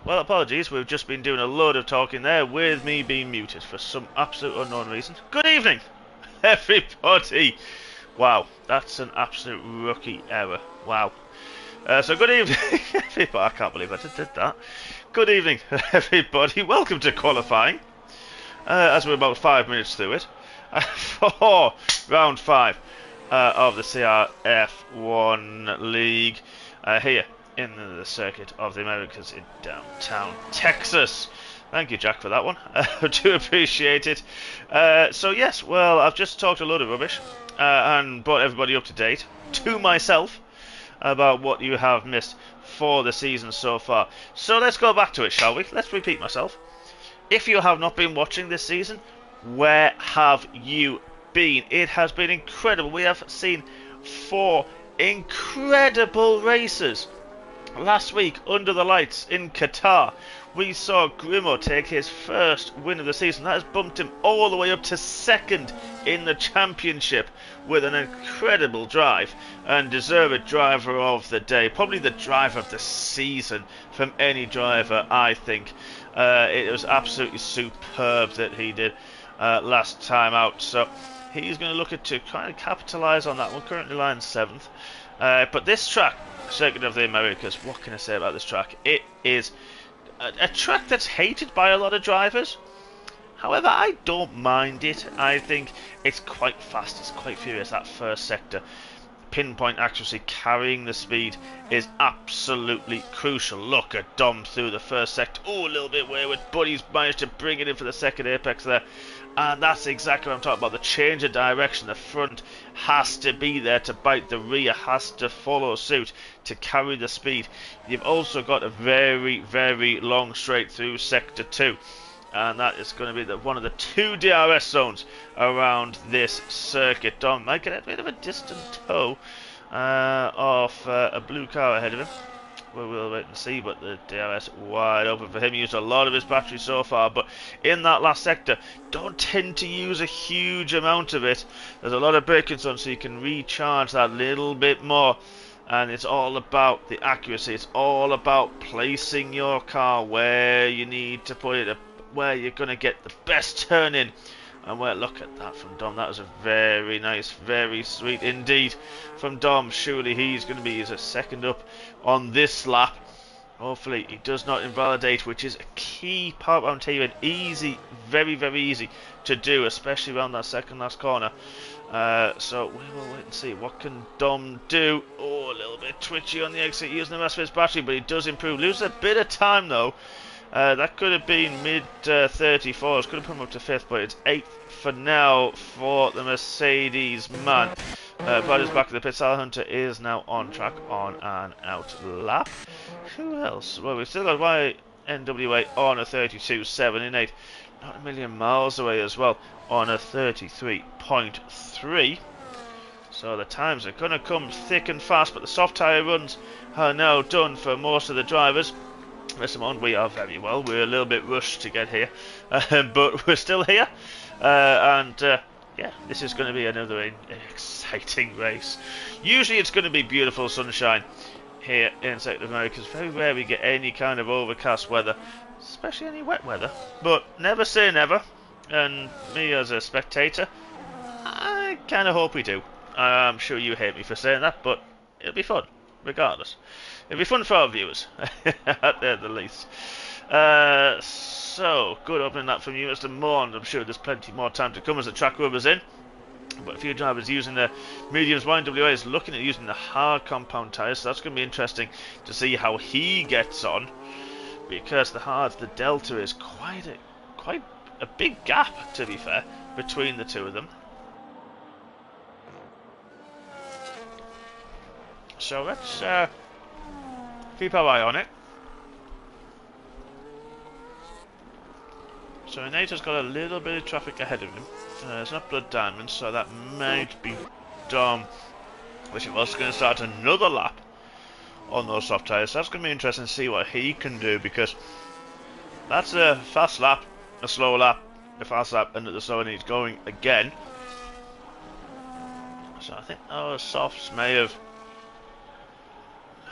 Well, apologies, we've just been doing a load of talking there with me being muted for some absolute unknown reason. Good evening, everybody! Wow, that's an absolute rookie error. Wow. So good evening, everybody. I can't believe I just did that. Good evening, everybody. Welcome to qualifying. As we're about 5 minutes through it, for round 5 of the CRF1 League here in the Circuit of the Americas in downtown Texas. Thank you, Jack, for that one. I do appreciate it. So yes, well, I've just talked a load of rubbish and brought everybody up to date, to myself, about what you have missed for the season so far. So let's go back to it, shall we? Let's repeat myself. If you have not been watching this season, where have you been? It has been incredible. We have seen 4 incredible races. Last week, under the lights in Cota, we saw Grimo take his first win of the season. That has bumped him all the way up to 2nd in the championship with an incredible drive and deserved driver of the day. Probably the driver of the season from any driver, I think. It was absolutely superb that he did last time out. So he's going to look at to kind of capitalise on that one. Currently lying 7th. But this track, Circuit of the Americas, what can I say about this track? It is a track that's hated by a lot of drivers. However, I don't mind it. I think it's quite fast, it's quite furious, that first sector. Pinpoint accuracy, carrying the speed is absolutely crucial. Look at Dom through the first sector. Oh, a little bit wayward, but he's managed to bring it in for the second apex there. And that's exactly what I'm talking about. The change of direction. The front has to be there to bite. The rear has to follow suit to carry the speed. You've also got a very, very long straight through Sector 2. And that is going to be one of the 2 DRS zones around this circuit. Dom might get a bit of a distant tow off a blue car ahead of him. We'll wait and see, but the DRS wide open for him. He used a lot of his battery so far, but in that last sector, don't tend to use a huge amount of it. There's a lot of braking zones, so you can recharge that little bit more. And it's all about the accuracy. It's all about placing your car where you need to put it, where you're going to get the best turn in. And well, look at that from Dom. That was a very nice, very sweet indeed from Dom. Surely he's going to be his second up on this lap. Hopefully he does not invalidate, which is a key part. I'm telling you, easy, very, very easy to do, especially around that second last corner. So we will wait and see. What can Dom do? Oh, a little bit twitchy on the exit, using the rest of his battery, but he does improve. Loses a bit of time though. That could have been mid 34s, could have put him up to 5th, but it's 8th for now for the Mercedes man. But is back to the pit. Sal Hunter is now on track on an out lap. Who else? Well, we've still got YNWA on a 32.7 in 8. Not a million miles away as well on a 33.3. So the times are going to come thick and fast, but the soft tyre runs are now done for most of the drivers. Mr. Maundy, we are very well. We're a little bit rushed to get here, but we're still here. Yeah, this is going to be another exciting race. Usually it's going to be beautiful sunshine here in South America. It's very rare we get any kind of overcast weather, especially any wet weather. But never say never. And me as a spectator, I kind of hope we do. I'm sure you hate me for saying that, but it'll be fun, regardless. It'll be fun for our viewers, at the least. So, good opening that from you, Mr. Maundy. I'm sure there's plenty more time to come as the track rubber's in. But a few drivers using the mediums. YNWA is looking at using the hard compound tyres, so that's going to be interesting to see how he gets on. Because the delta is quite a big gap, to be fair, between the two of them. So let's keep our eye on it. So Nate's got a little bit of traffic ahead of him. It's not Blood Diamond, so that might be Dom, which is also going to start another lap on those soft tyres. So that's going to be interesting to see what he can do, because that's a fast lap, a slow lap, a fast lap, and the slower needs going again. So I think our softs may have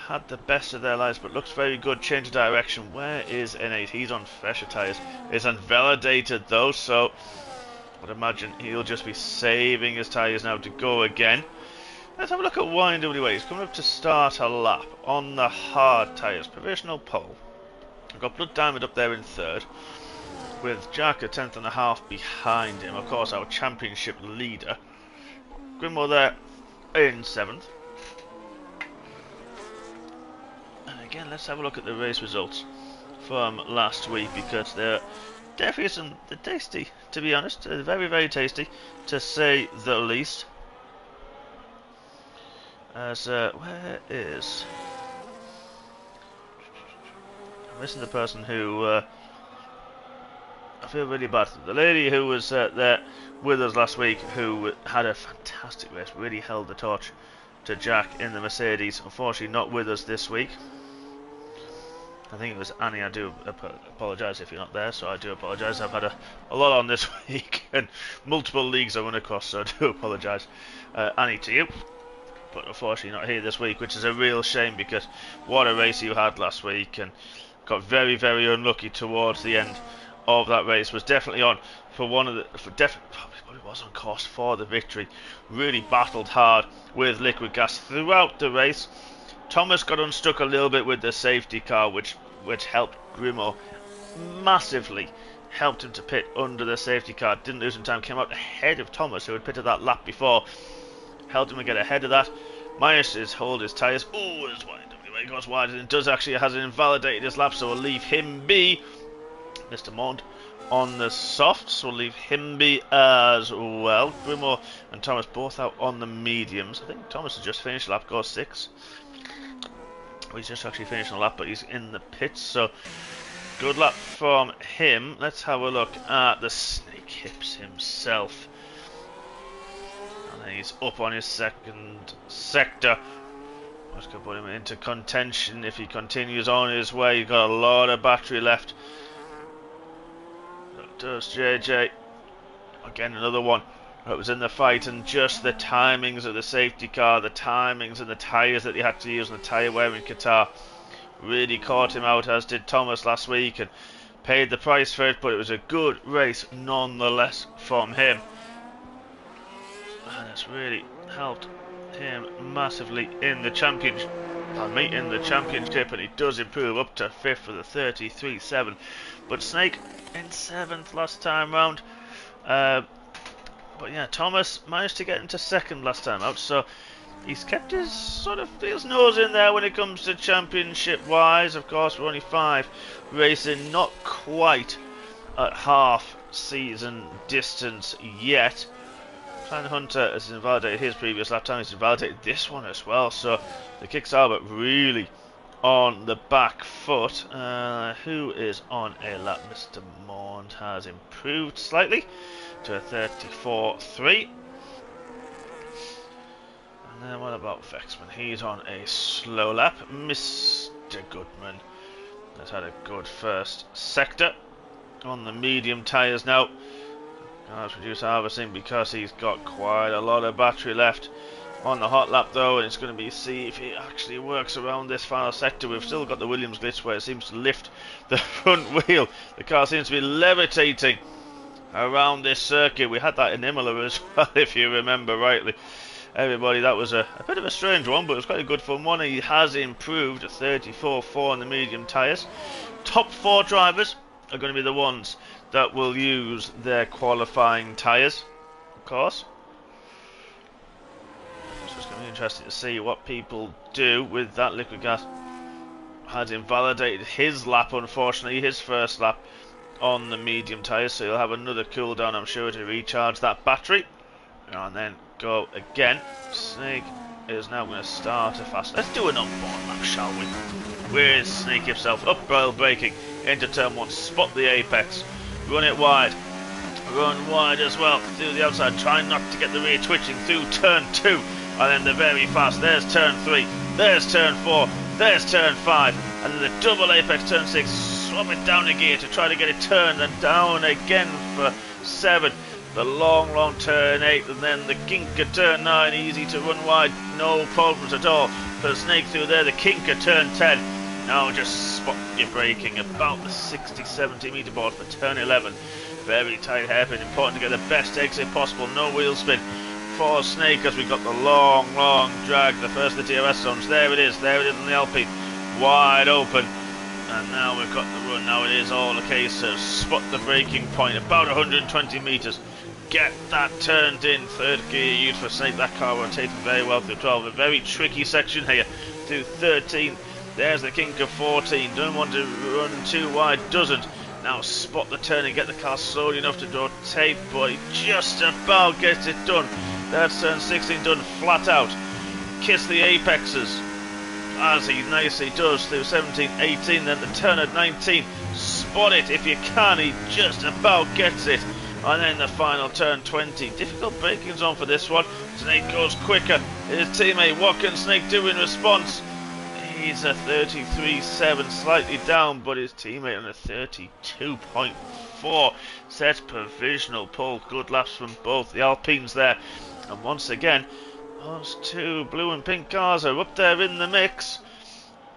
had the best of their lives, but looks very good. Change of direction. Where is N8? He's on fresher tyres. It's unvalidated though, so I'd imagine he'll just be saving his tyres now to go again. Let's have a look at YNWA. He's coming up to start a lap on the hard tyres. Provisional pole. I've got Blood Diamond up there in third, with Jack a tenth and a half behind him. Of course, our championship leader. Grimwell there in seventh. And again, let's have a look at the race results from last week, because they're definitely they're tasty, to be honest. They're very, very tasty, to say the least. As where is? I'm missing the person who I feel really bad. The lady who was there with us last week, who had a fantastic race, really held the torch to Jack in the Mercedes. Unfortunately, not with us this week. I think it was Annie. I do apologise if you're not there, so I do apologise. I've had a lot on this week and multiple leagues I run across, so I do apologise, Annie, to you. But unfortunately not here this week, which is a real shame, because what a race you had last week, and got very, very unlucky towards the end of that race. Was definitely on for one of the, probably was on course for the victory. Really battled hard with liquid gas throughout the race. Thomas got unstuck a little bit with the safety car, which helped Grimo massively. Helped him to pit under the safety car. Didn't lose in time. Came out ahead of Thomas, who had pitted that lap before. Helped him to get ahead of that. Managed to hold his tyres. Oh, his YNWA goes wide, and it does actually has invalidated his lap, so we'll leave him be. Mr. Maundy on the softs, we'll leave him be as well. Grimo and Thomas both out on the mediums. I think Thomas has just finished lap, goes 6. He's just actually finished a lap, but he's in the pits, so good luck from him. Let's have a look at the Snake Hips himself. And then he's up on his second sector. Let's go put him into contention if he continues on his way. He's got a lot of battery left. That does JJ. Again, another one that was in the fight, and just the timings of the safety car, the timings and the tyres that he had to use on the tyre wear in Qatar really caught him out, as did Thomas last week, and paid the price for it, but it was a good race nonetheless from him. And it's really helped him massively in the championship. In the championship, and he does improve up to 5th with a 33.7. But Snake in 7th last time round. But yeah, Thomas managed to get into 2nd last time out, so he's kept his nose in there when it comes to championship wise. Of course, we're only 5 racing, not quite at half season distance yet. Klein Hunter has invalidated his previous lap time, he's invalidated this one as well, so the kicks Albert really on the back foot. Who is on a lap? Mr. Mond has improved slightly to a 34.3. And then what about Vexman? He's on a slow lap. Mr. Goodman has had a good first sector on the medium tyres now. Let's reduce harvesting because he's got quite a lot of battery left on the hot lap though, and it's going to be see if he actually works around this final sector. We've still got the Williams glitch where it seems to lift the front wheel. The car seems to be levitating around this circuit. We had that in Imola as well, if you remember rightly. Everybody, that was a bit of a strange one, but it was quite a good fun one. He has improved at 34.4 on the medium tyres. Top 4 drivers are going to be the ones that will use their qualifying tyres, of course. So it's going to be interesting to see what people do with that liquid gas. Has invalidated his lap, unfortunately, his first lap on the medium tyres, so he'll have another cooldown, I'm sure, to recharge that battery and then go again. Snake is now going to start a fast. Let's do an on-board lap, shall we? With Snake himself, up rail braking into turn 1, spot the apex, run it wide, run wide as well through the outside, try not to get the rear twitching through turn 2, and then the very fast, there's turn 3, there's turn 4, there's turn 5, and then the double apex turn 6, swap it down a gear to try to get it turned, and down again for 7, the long turn 8, and then the kink at turn 9, easy to run wide, no problems at all. Put a snake through there, the Kinker turn 10. Now just spot your braking about the 60-70 metre board for turn 11. Very tight hairpin, important to get the best exit possible, no wheel spin for Snake as we got the long drag, the first of the DRS zones. There it is on the Alpine, wide open. And now we've got the run. Now it is all a case of spot the braking point, about 120 metres. Get that turned in, third gear used for Snake. That car rotating very well through 12. A very tricky section here through 13. There's the Kinker 14. Don't want to run too wide, doesn't. Now spot the turn and get the car slowly enough to rotate, but he just about gets it done. That's turn 16 done flat out. Kiss the apexes, as he nicely does through 17, 18, then the turn at 19. Spot it if you can, he just about gets it. And then the final turn 20. Difficult braking zone for this one. Snake goes quicker. His teammate, what can Snake do in response? He's a 33.7, slightly down, but his teammate on a 32.4. Sets provisional pole. Good laps from both the Alpines there. And once again, those two blue and pink cars are up there in the mix.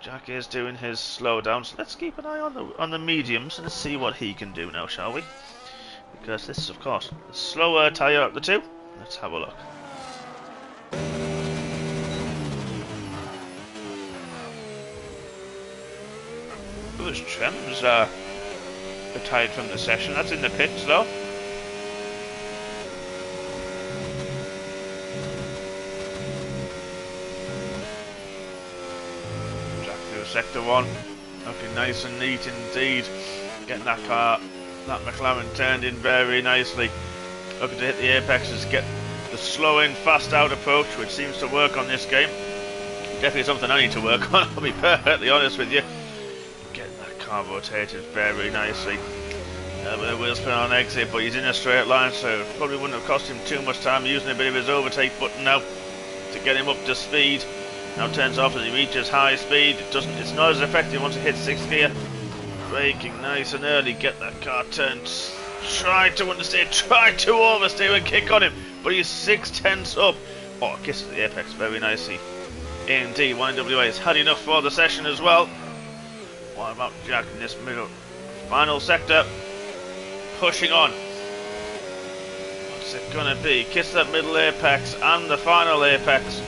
Jack is doing his slowdown, so let's keep an eye on the mediums and let's see what he can do now, shall we? Because this is, of course, the slower tyre of the two. Let's have a look. Those trims are retired from the session. That's in the pits, though. Jack through sector 1. Looking nice and neat indeed. Getting that car, that McLaren turned in very nicely. Looking to hit the apexes, get the slow in, fast out approach, which seems to work on this game. Definitely something I need to work on, I'll be perfectly honest with you. Getting that car rotated very nicely. With a wheel spin on exit, but he's in a straight line, so it probably wouldn't have cost him too much time using a bit of his overtake button now to get him up to speed. Now turns off as he reaches high speed. It's not as effective once it hits 6th gear. Braking nice and early, get that car turned. Try to understeer, try to oversteer and kick on him, but he's 6/10 up. Oh, kisses the apex very nicely. Indeed, YWA has had enough for the session as well. What about Jack in this middle final sector? Pushing on. What's it gonna be? Kiss that middle apex and the final apex.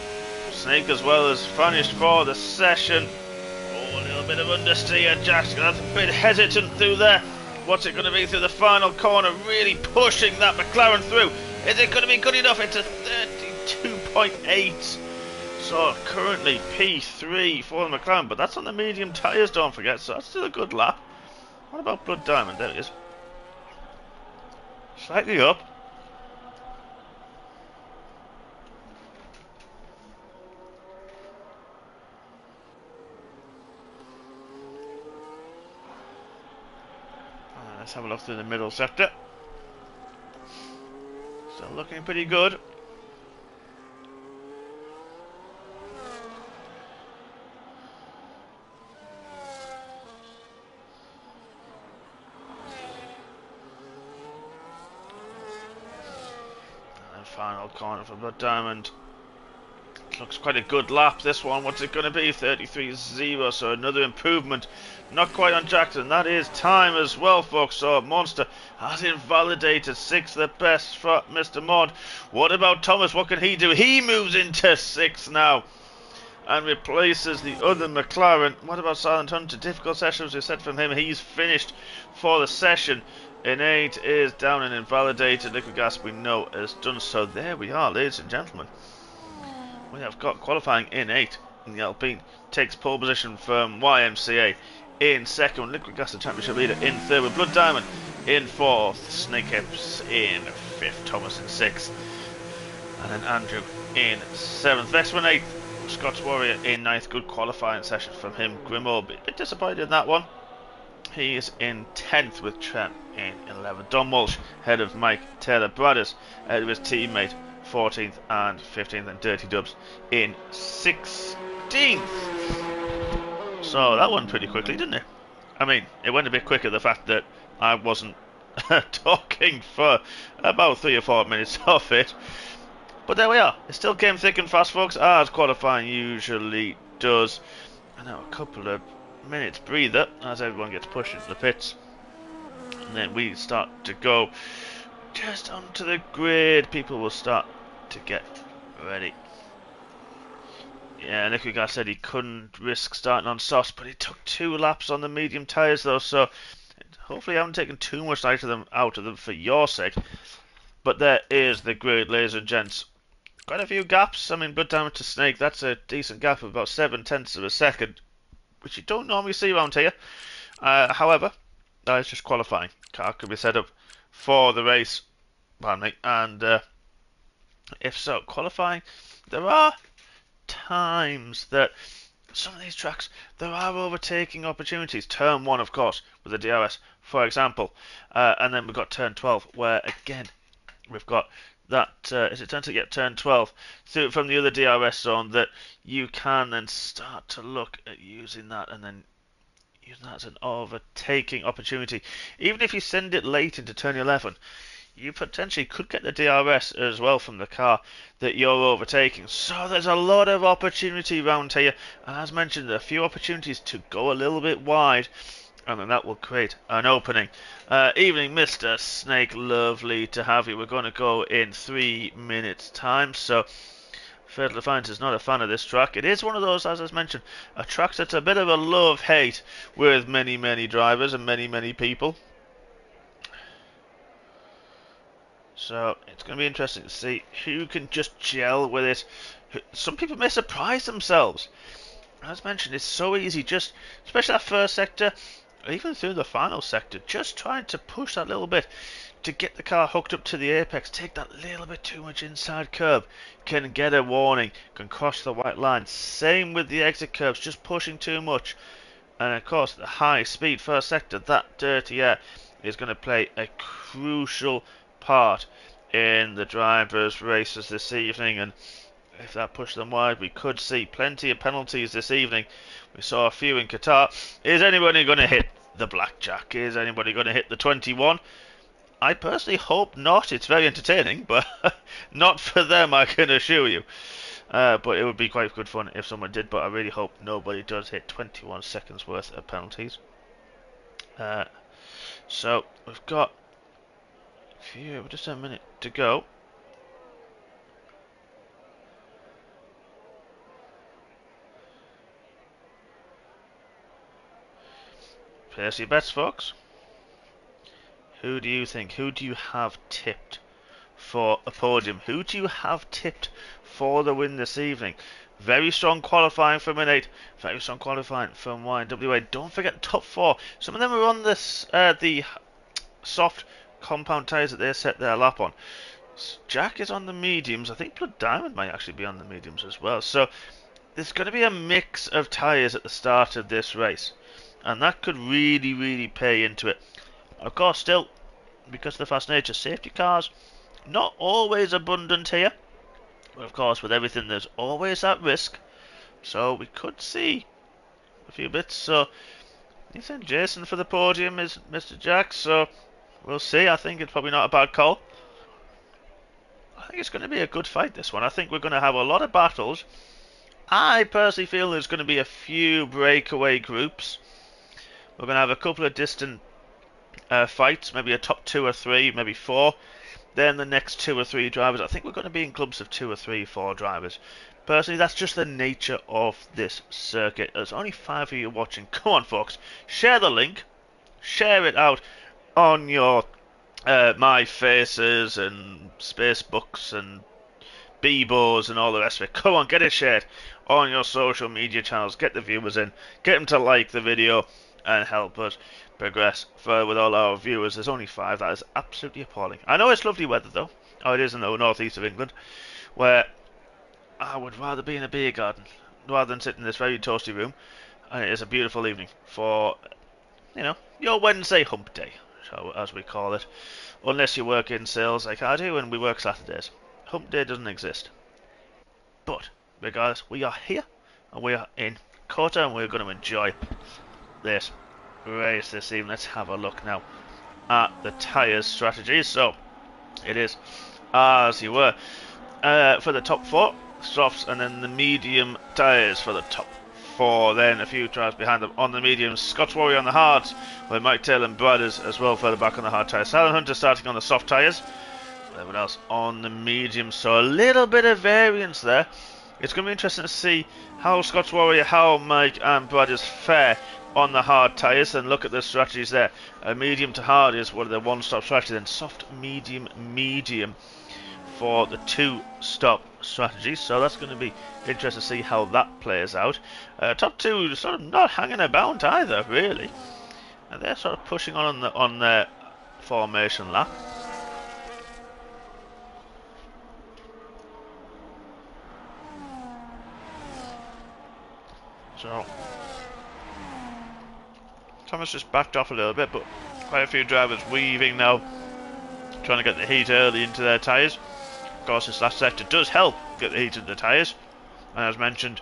Snake as well has finished for the session. Oh, a little bit of understeer. Jack's a bit hesitant through there. What's it going to be through the final corner? Really pushing that McLaren through. Is it going to be good enough? It's a 32.8. So currently P3 for the McLaren, but that's on the medium tyres, don't forget. So that's still a good lap. What about Blood Diamond? There it is. Slightly up. Let's have a look through the middle sector. Still looking pretty good. And final corner for Blood Diamond. Looks quite a good lap, this one. What's it going to be? 33.0, so another improvement. Not quite on Jackson. That is time as well, folks. So Monster has invalidated 6th, the best for Mr. Mod. What about Thomas? What can he do? He moves into 6th now and replaces the other McLaren. What about Silent Hunter? Difficult sessions we said from him. He's finished for the session. In 8 is down and invalidated. Liquid Gas, we know, has done so. There we are, ladies and gentlemen. We have got qualifying in 8 in the Alpine. Takes pole position from YMCA in 2nd. Liquid Gas, the championship leader, in 3rd. With Blood Diamond in 4th. Snakehips in 5th. Thomas in 6th. And then Andrew in 7th. Vexman 8th. Scott's Warrior in 9th. Good qualifying session from him. Grimo, a bit disappointed in that one. He is in 10th with Trent in 11th. Don Walsh ahead of Mike Taylor. Brothers ahead of his teammate 14th and 15th, and Dirty Dubs in 16th. So that went pretty quickly, didn't it? I mean, it went a bit quicker, the fact that I wasn't talking for about 3 or 4 minutes of it. But there we are. It still came thick and fast, folks, as qualifying usually does. And now a couple of minutes breather as everyone gets pushed into the pits. And then we start to go just onto the grid. People will start to get ready. Yeah, Nicky Guy said he couldn't risk starting on softs, but he took 2 laps on the medium tyres though, so hopefully I haven't taken too much out of them for your sake. But there is the grid, ladies and gents. Quite a few gaps. I mean, good damage to Snake. That's a decent gap of about 7/10 of a second, which you don't normally see around here. However, that is just qualifying. Car could be set up for the race, pardon me, and if so, qualifying, there are times that some of these tracks, there are overtaking opportunities. Turn 1, of course, with the DRS, for example. And then we've got turn 12, where, again, we've got that, is it turn to get turn 12 through from the other DRS zone that you can then start to look at using that and then using that as an overtaking opportunity. Even if you send it late into turn 11, you potentially could get the DRS as well from the car that you're overtaking. So there's a lot of opportunity around here. And as mentioned, a few opportunities to go a little bit wide. And then that will create an opening. Evening, Mr. Snake. Lovely to have you. We're going to go in 3 minutes' time. So Fatal Defiance is not a fan of this track. It is one of those, as I mentioned, a track that's a bit of a love-hate with many, many drivers and many, many people. So it's going to be interesting to see who can just gel with it. Some people may surprise themselves. As mentioned, it's so easy, just especially that first sector, or even through the final sector, just trying to push that little bit to get the car hooked up to the apex, take that little bit too much inside curb, can get a warning, can cross the white line. Same with the exit curves, just pushing too much. And of course, the high speed first sector, that dirty air, is going to play a crucial part in the drivers' races this evening, and if that pushed them wide, we could see plenty of penalties this evening. We saw a few in Cota. Is anybody going to hit the blackjack? Is anybody going to hit the 21? I personally hope not. It's very entertaining, but not for them, I can assure you. But it would be quite good fun if someone did, but I really hope nobody does hit 21 seconds worth of penalties. So we've got just a minute to go. Place your bets, folks. Who do you think? Who do you have tipped for a podium? Who do you have tipped for the win this evening? Very strong qualifying from an 8. Very strong qualifying from YWA. Don't forget the top 4. Some of them are on this the soft compound tyres that they set their lap on. Jack is on the mediums. I think Blood Diamond might actually be on the mediums as well. So there's going to be a mix of tyres at the start of this race, and that could really, really pay into it. Of course, still, because of the fast nature, safety cars not always abundant here. But of course, with everything, there's always that risk. So we could see a few bits. So you think Jason for the podium is Mr. Jack. So we'll see. I think it's probably not a bad call. I think it's going to be a good fight, this one. I think we're going to have a lot of battles. I personally feel there's going to be a few breakaway groups. We're going to have a couple of distant fights, maybe a top 2 or 3, maybe 4. Then the next 2 or 3 drivers. I think we're going to be in clubs of 2 or 3, 4 drivers. Personally, that's just the nature of this circuit. There's only 5 of you watching. Come on, folks. Share the link. Share it out on your My Faces and Spacebooks and Bebos and all the rest of it. Come on, get it shared on your social media channels. Get the viewers in. Get them to like the video and help us progress further with all our viewers. There's only 5. That is absolutely appalling. I know it's lovely weather though. Oh, it is in the northeast of England, where I would rather be in a beer garden rather than sit in this very toasty room. And it is a beautiful evening for, you know, your Wednesday hump day, as we call it. Unless you work in sales like I do and we work Saturdays. Hump day doesn't exist. But regardless, we are here and we are in Cota and we're going to enjoy this race this evening. Let's have a look now at the tyres strategy. So it is as you were for the top 4 softs, and then the medium tyres for the top 4, then a few drives behind them on the mediums. Scots Warrior on the hards, with Mike Taylor and Brothers as well further back on the hard tyres. Silent Hunter starting on the soft tyres. Everyone else on the medium, so a little bit of variance there. It's going to be interesting to see how Scots Warrior, how Mike and Brothers fare on the hard tyres, and look at the strategies there. Medium to hard is one of the one-stop strategy, then soft, medium, medium for the two-stop strategy. So that's going to be interesting to see how that plays out. Top two sort of not hanging about either, really. And they're sort of pushing on their formation lap. So Thomas just backed off a little bit, but quite a few drivers weaving now, trying to get the heat early into their tyres. Of course, this last sector does help get the heat into the tyres, and as mentioned,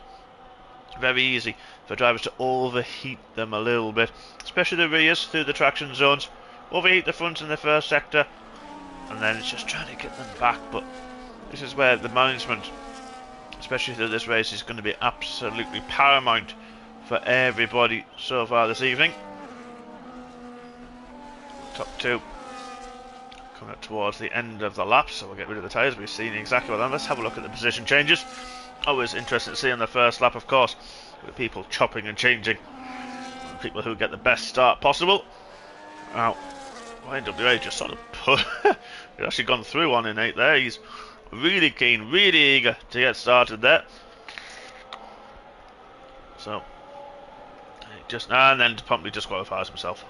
it's very easy for drivers to overheat them a little bit, especially the rears through the traction zones. Overheat the fronts in the first sector, and then it's just trying to get them back. But this is where the management, especially through this race, is going to be absolutely paramount for everybody so far this evening. Top two coming up towards the end of the lap, so we'll get rid of the tyres. We've seen exactly what that. Let's have a look at the position changes. Always interesting to see on the first lap, of course, with people chopping and changing, people who get the best start possible. Now, YWA just sort of put he's actually gone through on in 8 there. He's really keen, really eager to get started there. So just and then promptly disqualifies himself.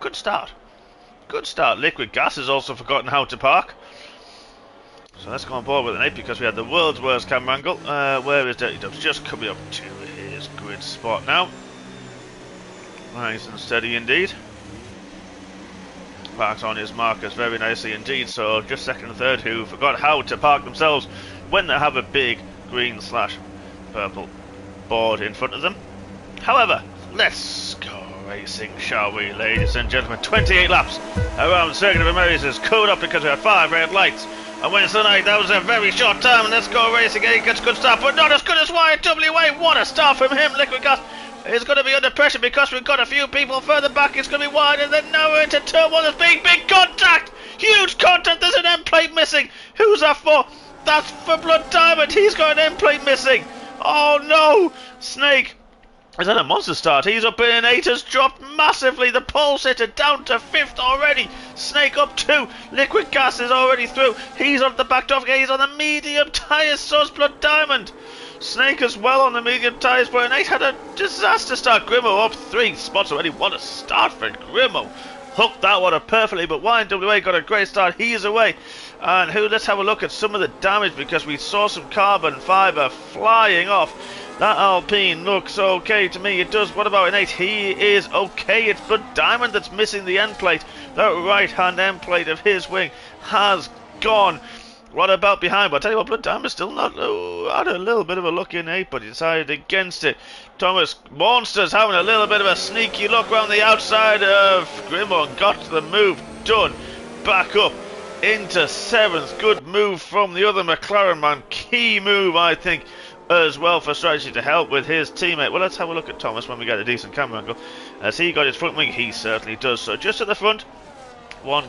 Good start. Good start. Liquid Gas has also forgotten how to park. So let's go on board with an 8 because we had the world's worst camera angle. Where is Dirty Dubs? Just coming up to his grid spot now. Nice and steady indeed. Parks on his markers very nicely indeed. So just second and third who forgot how to park themselves when they have a big green/purple board in front of them. However, let's go racing, shall we, ladies and gentlemen? 28 laps around Circuit of Americas, Cota because we had 5 red lights. And Wednesday night, that was a very short time, and let's go racing. He gets a good start, but not as good as YWA. What a start from him. Liquid Gas is going to be under pressure because we've got a few people further back. It's going to be wide, and then now we're into turn 1. There's big contact. Huge contact. There's an end plate missing. Who's that for? That's for Blood Diamond. He's got an end plate missing. Oh no. Snake. Is that a monster start? He's up in 8, has dropped massively. The pole sitter down to 5th already. Snake up 2. Liquid Gas is already through. He's on the back top. He's on the medium tyres. So's Blood Diamond. Snake as well on the medium tyres, but an 8 had a disaster start. Grimo up 3 spots already. What a start for Grimo. Hooked that one up perfectly, but YWA got a great start. He is away. And let's have a look at some of the damage because we saw some carbon fibre flying off. That Alpine looks okay to me. It does. What about an 8? He is okay. It's Blood Diamond that's missing the end plate. The right-hand end plate of his wing has gone. What about behind? But I'll tell you what, Blood Diamond's still not... had a little bit of a look in 8, but he decided against it. Thomas Monster's having a little bit of a sneaky look around the outside of Grimo and got the move done. Back up into 7th. Good move from the other McLaren man. Key move, I think, as well for strategy to help with his teammate. Well, let's have a look at Thomas when we get a decent camera angle. Has he got his front wing? He certainly does. So just at the front, one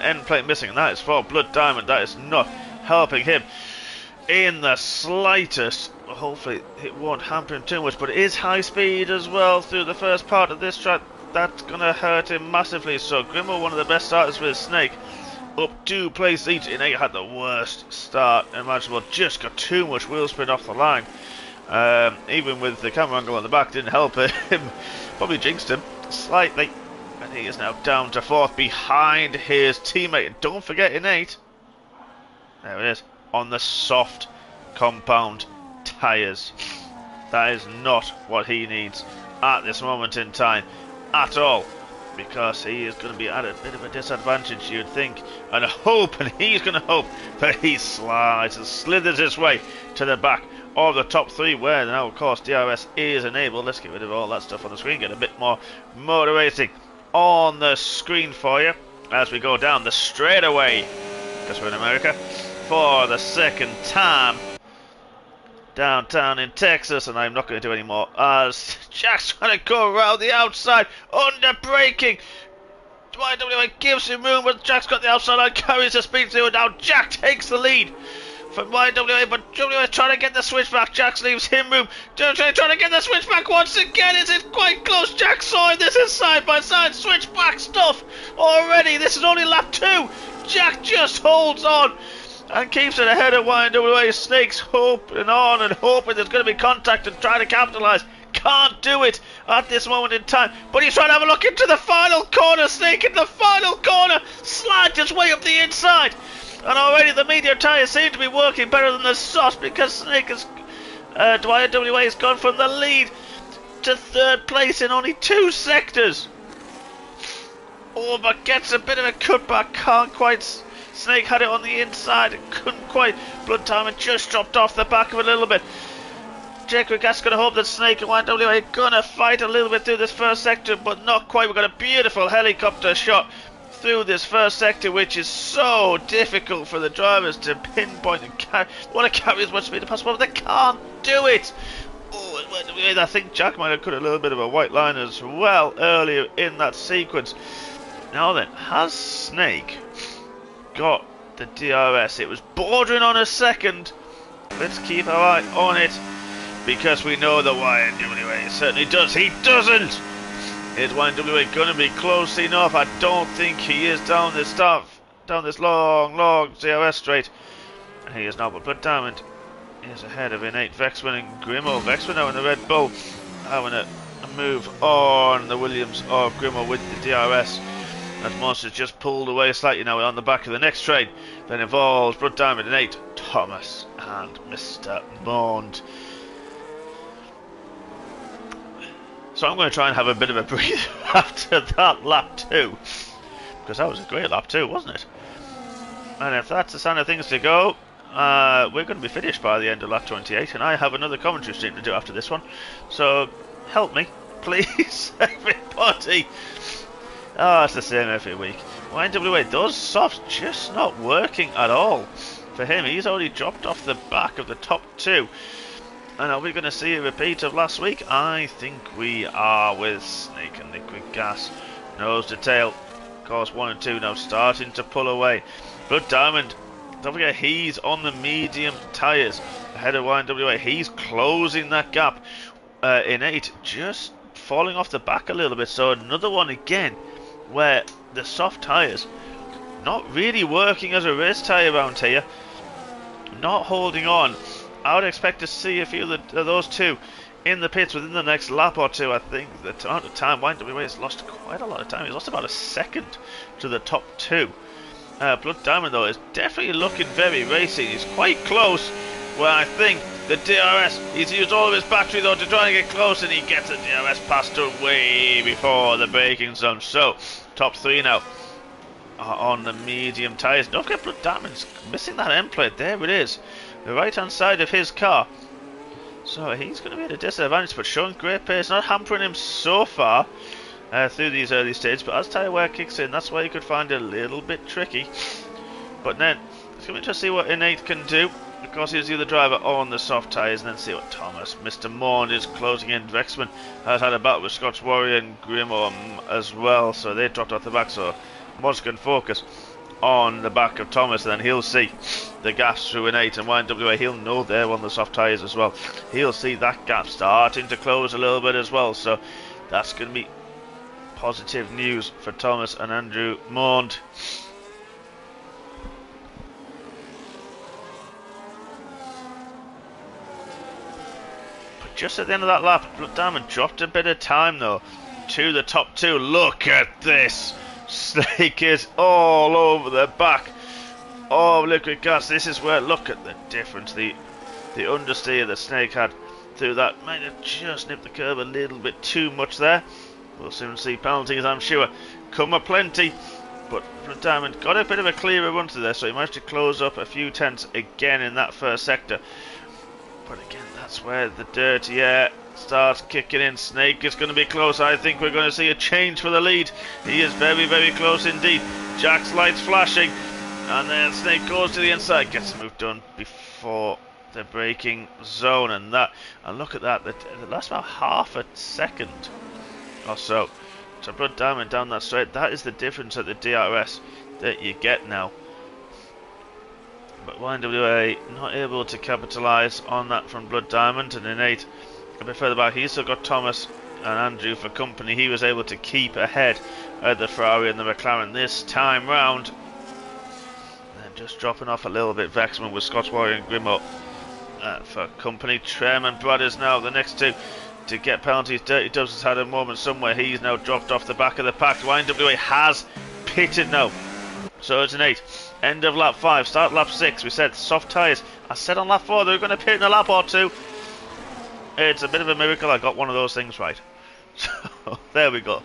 end plate missing, and that is for Blood Diamond. That is not helping him in the slightest. Hopefully it won't hamper him too much, but it is high speed as well through the first part of this track. That's going to hurt him massively. So Grimo, one of the best starters with Snake, up 2 places each in 8, had the worst start imaginable. Just got too much wheel spin off the line. Even with the camera angle on the back didn't help him. Probably jinxed him slightly. And he is now down to 4th behind his teammate. And don't forget in 8, there it is, on the soft compound tyres. That is not what he needs at this moment in time at all. Because he is going to be at a bit of a disadvantage, you'd think, and he's going to hope that he slides and slithers his way to the back of the top 3, where now, of course, DRS is enabled. Let's get rid of all that stuff on the screen, get a bit more motor racing on the screen for you as we go down the straightaway, because we're in America, for the second time. downtown in Texas, and I'm not going to do any more. As Jack's trying to go around the outside, under braking. YWA gives him room, but Jack's got the outside line, carries the speed through, and now Jack takes the lead from YWA, but YWA is trying to get the switch back. Jack leaves him room. Trying to get the switch back once again. Is it quite close? Jack saw it. This is side by side switch back stuff already. This is only lap 2. Jack just holds on and keeps it ahead of YWA. Snake's hoping on and hoping there's going to be contact and trying to capitalise. Can't do it at this moment in time, but he's trying to have a look into the final corner. Snake in the final corner, slides his way up the inside, and already the medium tyres seem to be working better than the soft, because Snake has YWA has gone from the lead to 3rd place in only 2 sectors. Oh, but gets a bit of a cutback, can't quite. Snake had it on the inside and couldn't quite. Blood Diamond just dropped off the back of it a little bit. Jake Regat's going to hope that Snake and YWA are going to fight a little bit through this first sector, but not quite. We've got a beautiful helicopter shot through this first sector, which is so difficult for the drivers to pinpoint and want to carry as much speed as possible, but they can't do it. Oh, I think Jack might have cut a little bit of a white line as well earlier in that sequence. Now then, has Snake got the DRS? It was bordering on a second. Let's keep our eye on it, because we know that YWA certainly does. He doesn't! Is YWA going to be close enough? I don't think he is down this long CRS straight. And he is not, but Blood Diamond is ahead of Innate, Vexman and Grimo. Vexman now in the Red Bull, having a move on the Williams of Grimo with the DRS. That Monster's just pulled away slightly now on the back of the next train. That involves Blood Diamond, Innate, Thomas and Mr. Maundy. So I'm going to try and have a bit of a breather after that lap 2, because that was a great lap 2, wasn't it? And if that's the sign of things to go, we're going to be finished by the end of lap 28, and I have another commentary stream to do after this one. So help me, please, everybody. Oh, it's the same every week. YWA, those softs just not working at all for him. He's already dropped off the back of the top 2. And are we going to see a repeat of last week? I think we are, with Snake and Liquid Gas nose to tail. Course 1 and 2 now starting to pull away. Blood Diamond, don't forget, he's on the medium tyres ahead of YWA. He's closing that gap. Innate just falling off the back a little bit. So another one again where the soft tyres not really working as a race tyre around here. Not holding on. I would expect to see a few of those two in the pits within the next lap or two. I think the amount of time YWA has lost quite a lot of time. He's lost about a second to the top 2. Blood Diamond though is definitely looking very racy. He's quite close, where I think the DRS, he's used all of his battery though to try and get close, and he gets the DRS past way before the braking zone. So top 3 now are on the medium tyres. Don't forget Blood Diamond's missing that end plate. There it is, the right hand side of his car. So he's going to be at a disadvantage, but showing great pace, not hampering him so far through these early stages. But as tyre wear kicks in, that's where you could find it a little bit tricky. But then it's going to be interesting to see what Innate can do, because he's the other driver on the soft tyres, and then see what Thomas, Mr. Maundy is closing in. Vexman has had a battle with Scotch Warrior and Grimo as well, so they dropped off the back. So Maundy can focus on the back of Thomas, and then he'll see the gaps through Innate and YWA. He'll know they're on the soft tyres as well. He'll see that gap starting to close a little bit as well. So that's going to be positive news for Thomas and Andrew Maundy. But just at the end of that lap, Blood Diamond dropped a bit of time though to the top 2. Look at this. Snake is all over the back of Liquid Gas. This is where, look at the difference. The understeer that Snake had through that might have just nipped the curve a little bit too much there. We'll soon see penalties, I'm sure, come aplenty. But Blood Diamond got a bit of a clearer run to there, so he managed to close up a few tenths again in that first sector. But again, that's where the dirty air starts kicking in. Snake is going to be close. I think we're going to see a change for the lead. He is very, very close indeed. Jack's lights flashing, and then Snake goes to the inside, gets the move done before the braking zone, and look at that, it lasts about half a second or so to Blood Diamond down that straight. That is the difference at the DRS that you get now. But YNWA not able to capitalise on that from Blood Diamond, and in 8 a bit further back he's still got Thomas and Andrew for company. He was able to keep ahead of the Ferrari and the McLaren this time round. And just dropping off a little bit Vexman with Scott's Warrior and Grimo for company. Trem and Brothers now the next two to get penalties. Dirty Dubs has had a moment somewhere. He's now dropped off the back of the pack. YNWA has pitted now. So it's an 8. End of lap 5. Start lap 6. We said soft tyres. I said on lap 4 they were going to pit in a lap or two. It's a bit of a miracle I got one of those things right. So there we go.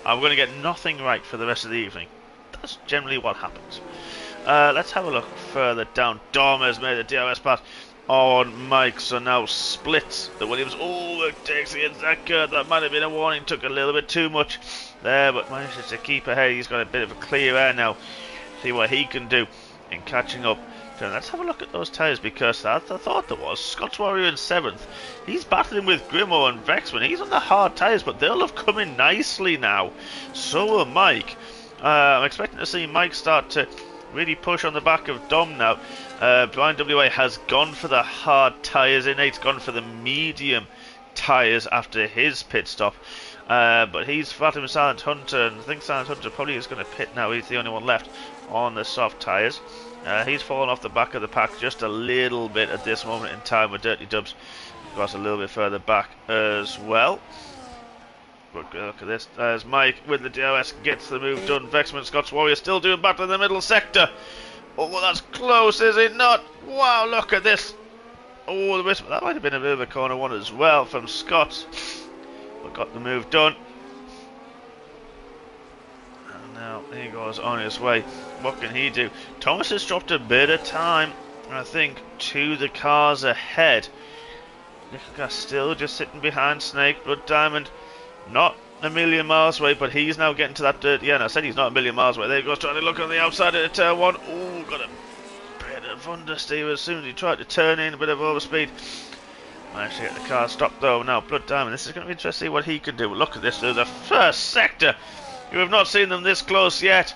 I'm going to get nothing right for the rest of the evening. That's generally what happens. Let's have a look further down. Dom has made a DRS pass on Mike, so now splits the Williams. Oh, it takes against that curve. That might have been a warning. Took a little bit too much there, but manages to keep ahead. He's got a bit of a clear air now. See what he can do in catching up. So let's have a look at those tyres, because I thought there was Scott's Warrior in 7th. He's battling with Grimo and Vexman. He's on the hard tyres, but they'll have come in nicely now. So will Mike. I'm expecting to see Mike start to really push on the back of Dom now. Blind WA has gone for the hard tyres. Innate's gone for the medium tyres after his pit stop. But he's battling with Silent Hunter, and I think Silent Hunter probably is going to pit now. He's the only one left on the soft tyres. He's fallen off the back of the pack just a little bit at this moment in time, with Dirty Dubs got a little bit further back as well. But look at this, as Mike with the DRS gets the move done. Vexman Scott's Warrior still doing battle in the middle sector. Oh, that's close, is it not? Wow, look at this. Oh, that might have been a bit of a corner one as well from Scott. But got the move done. And now he goes on his way. What can he do? Thomas has dropped a bit of time, I think, to the cars ahead. Nickelgas still just sitting behind Snake. Blood Diamond not a million miles away, but he's now getting to that dirt. Yeah, and I said he's not a million miles away. There he goes, trying to look on the outside of the turn 1. Oh, got a bit of understeer as soon as he tried to turn in, a bit of overspeed. Managed to get the car stopped though. Now Blood Diamond, this is going to be interesting to see what he can do. Look at this, through the first sector. You have not seen them this close yet,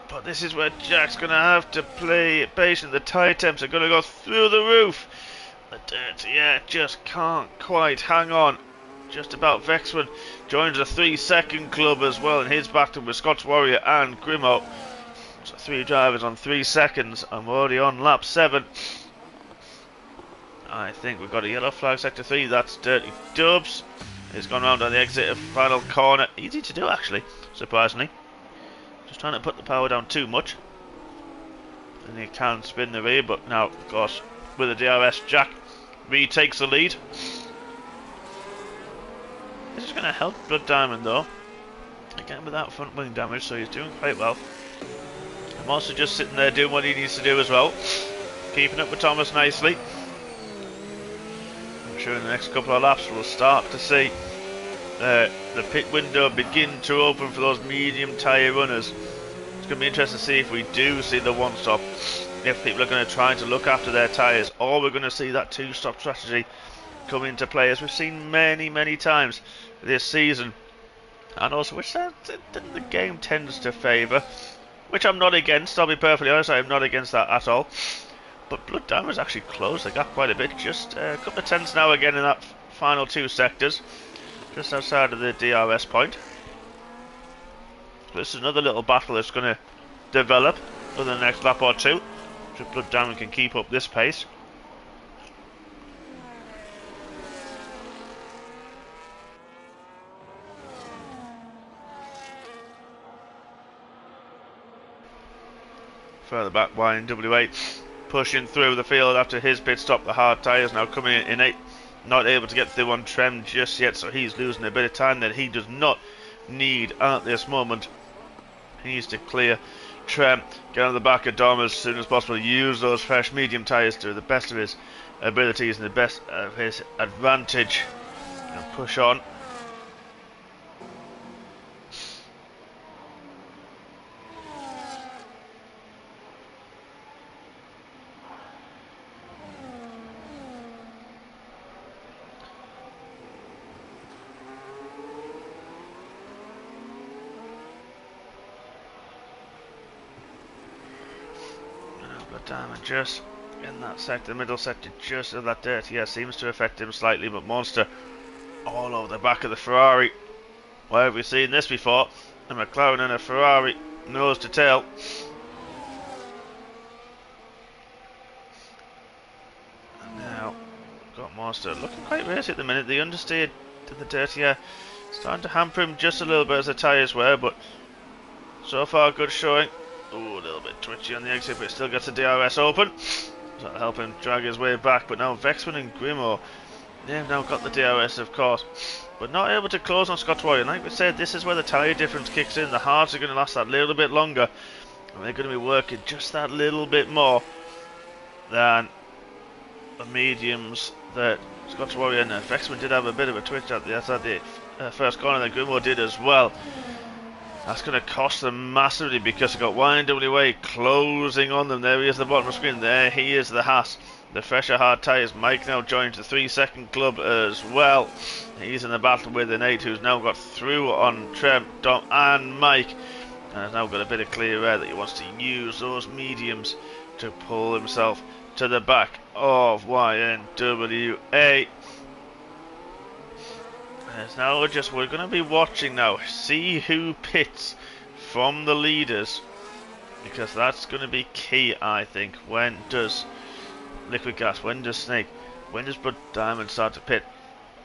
but this is where Jack's going to have to play it patient. The tyre temps are going to go through the roof. The dirt, yeah, just can't quite hang on. Just about. Vexman joins the 3-second club as well, and his battle with Scott's Warrior and Grimo. So 3 drivers on 3 seconds. I'm already on lap 7. I think we've got a yellow flag, sector 3. That's Dirty Dubs. He's gone round on the exit of final corner. Easy to do, actually, surprisingly. Just trying to put the power down too much. And he can spin the rear, but now, of course, with the DRS, Jack retakes the lead. This is going to help Blood Diamond though, again without front wing damage, so he's doing quite well. I'm also just sitting there doing what he needs to do as well, keeping up with Thomas nicely. I'm sure in the next couple of laps we'll start to see the pit window begin to open for those medium tyre runners. It's going to be interesting to see if we do see the one stop, if people are going to try to look after their tyres, or we're going to see that 2-stop strategy come into play, as we've seen many times this season, and also which the game tends to favour, which I'm not against. I'll be perfectly honest, I'm not against that at all. But Blood Diamond's actually closed the gap quite a bit, just a couple of tenths now again in that final 2 sectors, just outside of the DRS point. So this is another little battle that's going to develop for the next lap or two, so Blood Diamond can keep up this pace. Further back, YNWA pushing through the field after his pit stop. The hard tyres now coming in 8. Not able to get through on Trem just yet, so he's losing a bit of time that he does not need at this moment. He needs to clear Trem, get on the back of Dom as soon as possible, use those fresh medium tyres to the best of his abilities and the best of his advantage, and push on. Diamond just in that sector, middle sector, just of that dirt. Yeah, seems to affect him slightly, but Monster all over the back of the Ferrari. Where have we seen this before? A McLaren and a Ferrari, nose to tail. And now, got Monster looking quite racy at the minute. The understeer to the dirty air starting to hamper him just a little bit as the tyres wear, but so far good showing. Ooh, a little bit twitchy on the exit, but still gets the DRS open. So that'll help him drag his way back. But now Vexman and Grimmo, they've now got the DRS, of course, but not able to close on Scott's Warrior. Like we said, this is where the tyre difference kicks in. The hards are going to last that little bit longer, and they're going to be working just that little bit more than the mediums that Scott's Warrior and Vexman did have a bit of a twitch at the first corner that Grimmo did as well. That's going to cost them massively because they've got YNWA closing on them. There he is at the bottom of the screen. There he is, the Haas. The fresher hard tyres. Mike now joins the 3-second club as well. He's in the battle with an 8 who's now got through on Trem, Dom and Mike. And has now got a bit of clear air that he wants to use those mediums to pull himself to the back of YNWA. Now we're going to be watching now, see who pits from the leaders, because that's going to be key, I think. When does Liquid Gas, when does Snake, when does Blood Diamond start to pit?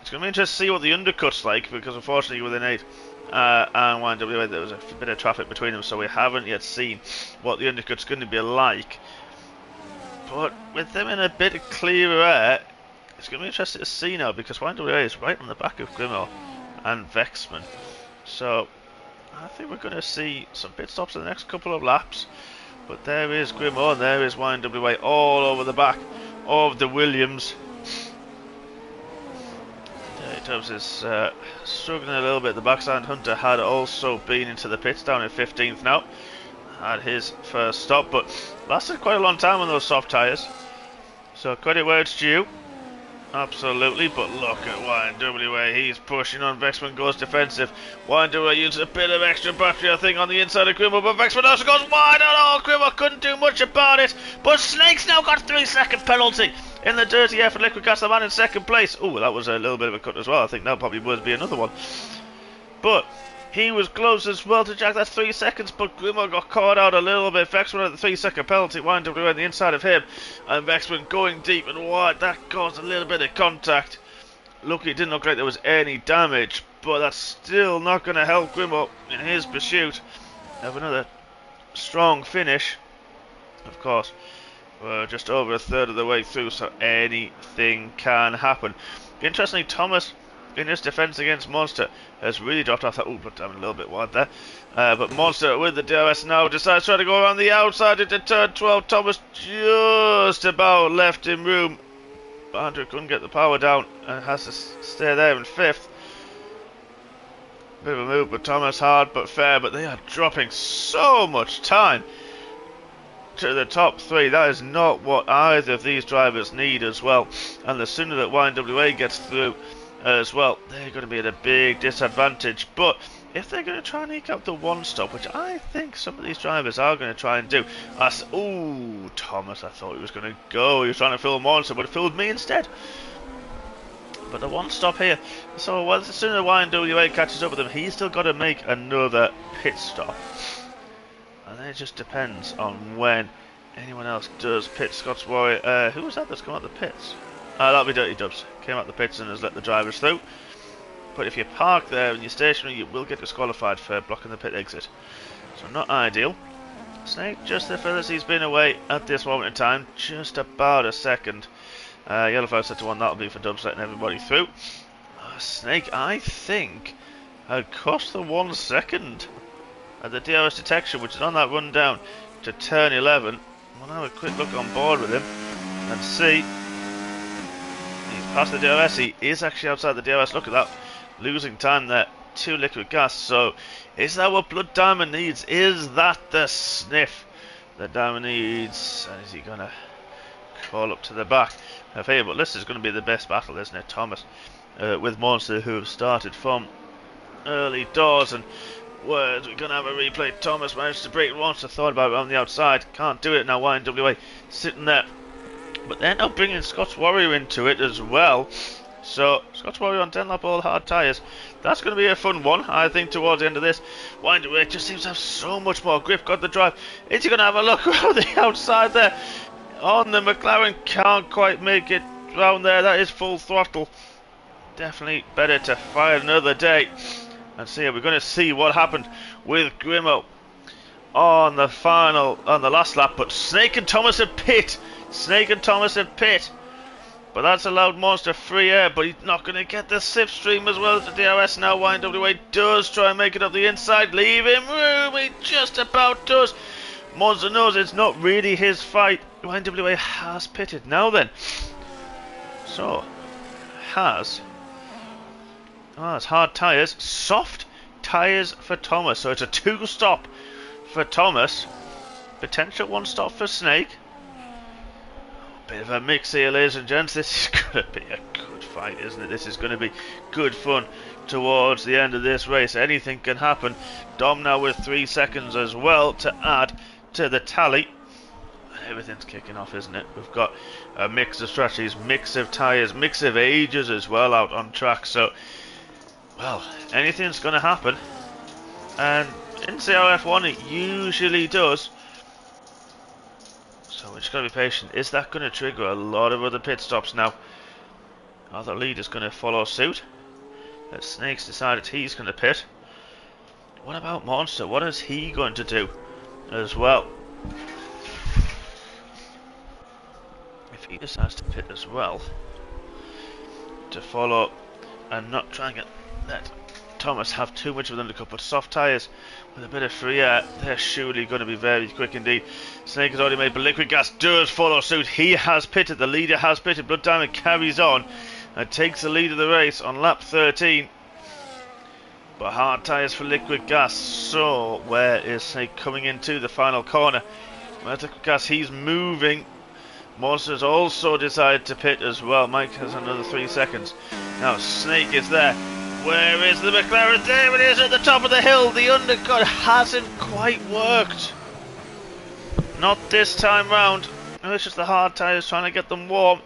It's going to be interesting to see what the undercut's like, because unfortunately with an 8 and YNWA there was a bit of traffic between them, so we haven't yet seen what the undercut's going to be like. But with them in a bit of clearer air, it's going to be interesting to see now, because YNWA is right on the back of Grimmo and Vexman. So I think we're going to see some pit stops in the next couple of laps. But there is Grimmo and there is YNWA all over the back of the Williams. Tubbs is struggling a little bit. The backside Hunter had also been into the pits down in 15th now. Had his first stop, but lasted quite a long time on those soft tyres. So credit where it's due. Absolutely, but look at YNWA, he's pushing on. Vexman goes defensive. YNWA uses a bit of extra battery, I think, on the inside of Grimmo, but Vexman also goes wide on all. Grimmo couldn't do much about it, but Snake's now got a 3-second penalty in the dirty air for Liquid Gas, the man in second place. Oh, that was a little bit of a cut as well. I think that probably would be another one. But he was close as well to Jack. That's 3 seconds, but Grimmo got caught out a little bit. Vexman at the 3-second penalty. YNWA on the inside of him, and Vexman going deep and wide. That caused a little bit of contact. Luckily, it didn't look like there was any damage, but that's still not going to help Grimmo in his pursuit of another strong finish. Of course, we're just over a third of the way through, so anything can happen. Interestingly, Thomas, in his defence against Monster, has really dropped off that. Oh, but I'm a little bit wide there. But Monster with the DRS now decides to try to go around the outside into turn 12. Thomas just about left him room. Andrew couldn't get the power down and has to stay there in 5th. Bit of a move, but Thomas hard but fair. But they are dropping so much time to the top 3. That is not what either of these drivers need as well. And the sooner that YNWA gets through as well, they're going to be at a big disadvantage. But if they're going to try and eke out the one stop, which I think some of these drivers are going to try and do. Ooh, Thomas, I thought he was going to go. He was trying to fool Monster, but it fooled me instead. But the one stop here. So as soon as YNWA catches up with him, he's still got to make another pit stop. And then it just depends on when anyone else does pit. Scott's Warrior. Who was that that's come out the pits? That'll be Dirty Dubs. Came out the pits and has let the drivers through. But if you park there and you're stationary, you will get disqualified for blocking the pit exit. So not ideal. Snake just the furthest he's been away at this moment in time. Just about a second. Yellow flag set to 1. That'll be for Dubs letting everybody through. Snake, I think, had cost the 1 second at the DRS detection, which is on that run down to turn 11. We'll have a quick look on board with him and see. He's past the DRS. He is actually outside the DRS. Look at that. Losing time there to Liquid Gas. So is that what Blood Diamond needs? Is that the sniff that Diamond needs? And is he going to call up to the back of here? But this is going to be the best battle, isn't it? Thomas with Monster, who have started from early doors, and words. We're going to have a replay. Thomas managed to break it once. I thought about it on the outside. Can't do it now. YNWA sitting there. But they're now bringing Scots Warrior into it as well. So, Scots Warrior on 10 lap all hard tyres. That's going to be a fun one, I think, towards the end of this. YNWA just seems to have so much more grip. Got the drive. Is he going to have a look around the outside there? On the McLaren, can't quite make it round there. That is full throttle. Definitely better to fire another day. And see, we're going to see what happened with Grimo on the last lap. But Snake and Thomas at pit. But that's allowed Monster free air, but he's not going to get the slipstream as well as the DRS now. YNWA does try and make it up the inside. Leave him room. He just about does. Monster knows it's not really his fight. YNWA has pitted. Now then. So, it's hard tyres. Soft tyres for Thomas. So it's a 2-stop for Thomas. Potential 1-stop for Snake. Bit of a mix here, ladies and gents. This is going to be a good fight, isn't it? This is going to be good fun towards the end of this race. Anything can happen. Dom now with 3 seconds as well to add to the tally. Everything's kicking off, isn't it? We've got a mix of strategies, mix of tyres, mix of ages as well out on track. So, well, anything's going to happen. And in CRF1 it usually does. So we're just going to be patient. Is that going to trigger a lot of other pit stops now? Other leader's going to follow suit. That Snake's decided he's going to pit. What about Monster? What is he going to do as well? If he decides to pit as well, to follow and not try and let Thomas have too much of an undercut, but soft tyres with a bit of free air, they're surely going to be very quick indeed. Snake has already made, but Liquid Gas does follow suit. He has pitted, the leader has pitted. Blood Diamond carries on and takes the lead of the race on lap 13. But hard tyres for Liquid Gas. So where is Snake coming into the final corner? Where's Liquid Gas? He's moving. Monster's also decided to pit as well. Mike has another 3 seconds. Now Snake is there. Where is the McLaren? There it is at the top of the hill. The undercut hasn't quite worked. Not this time round. It's just the hard tyres trying to get them warm.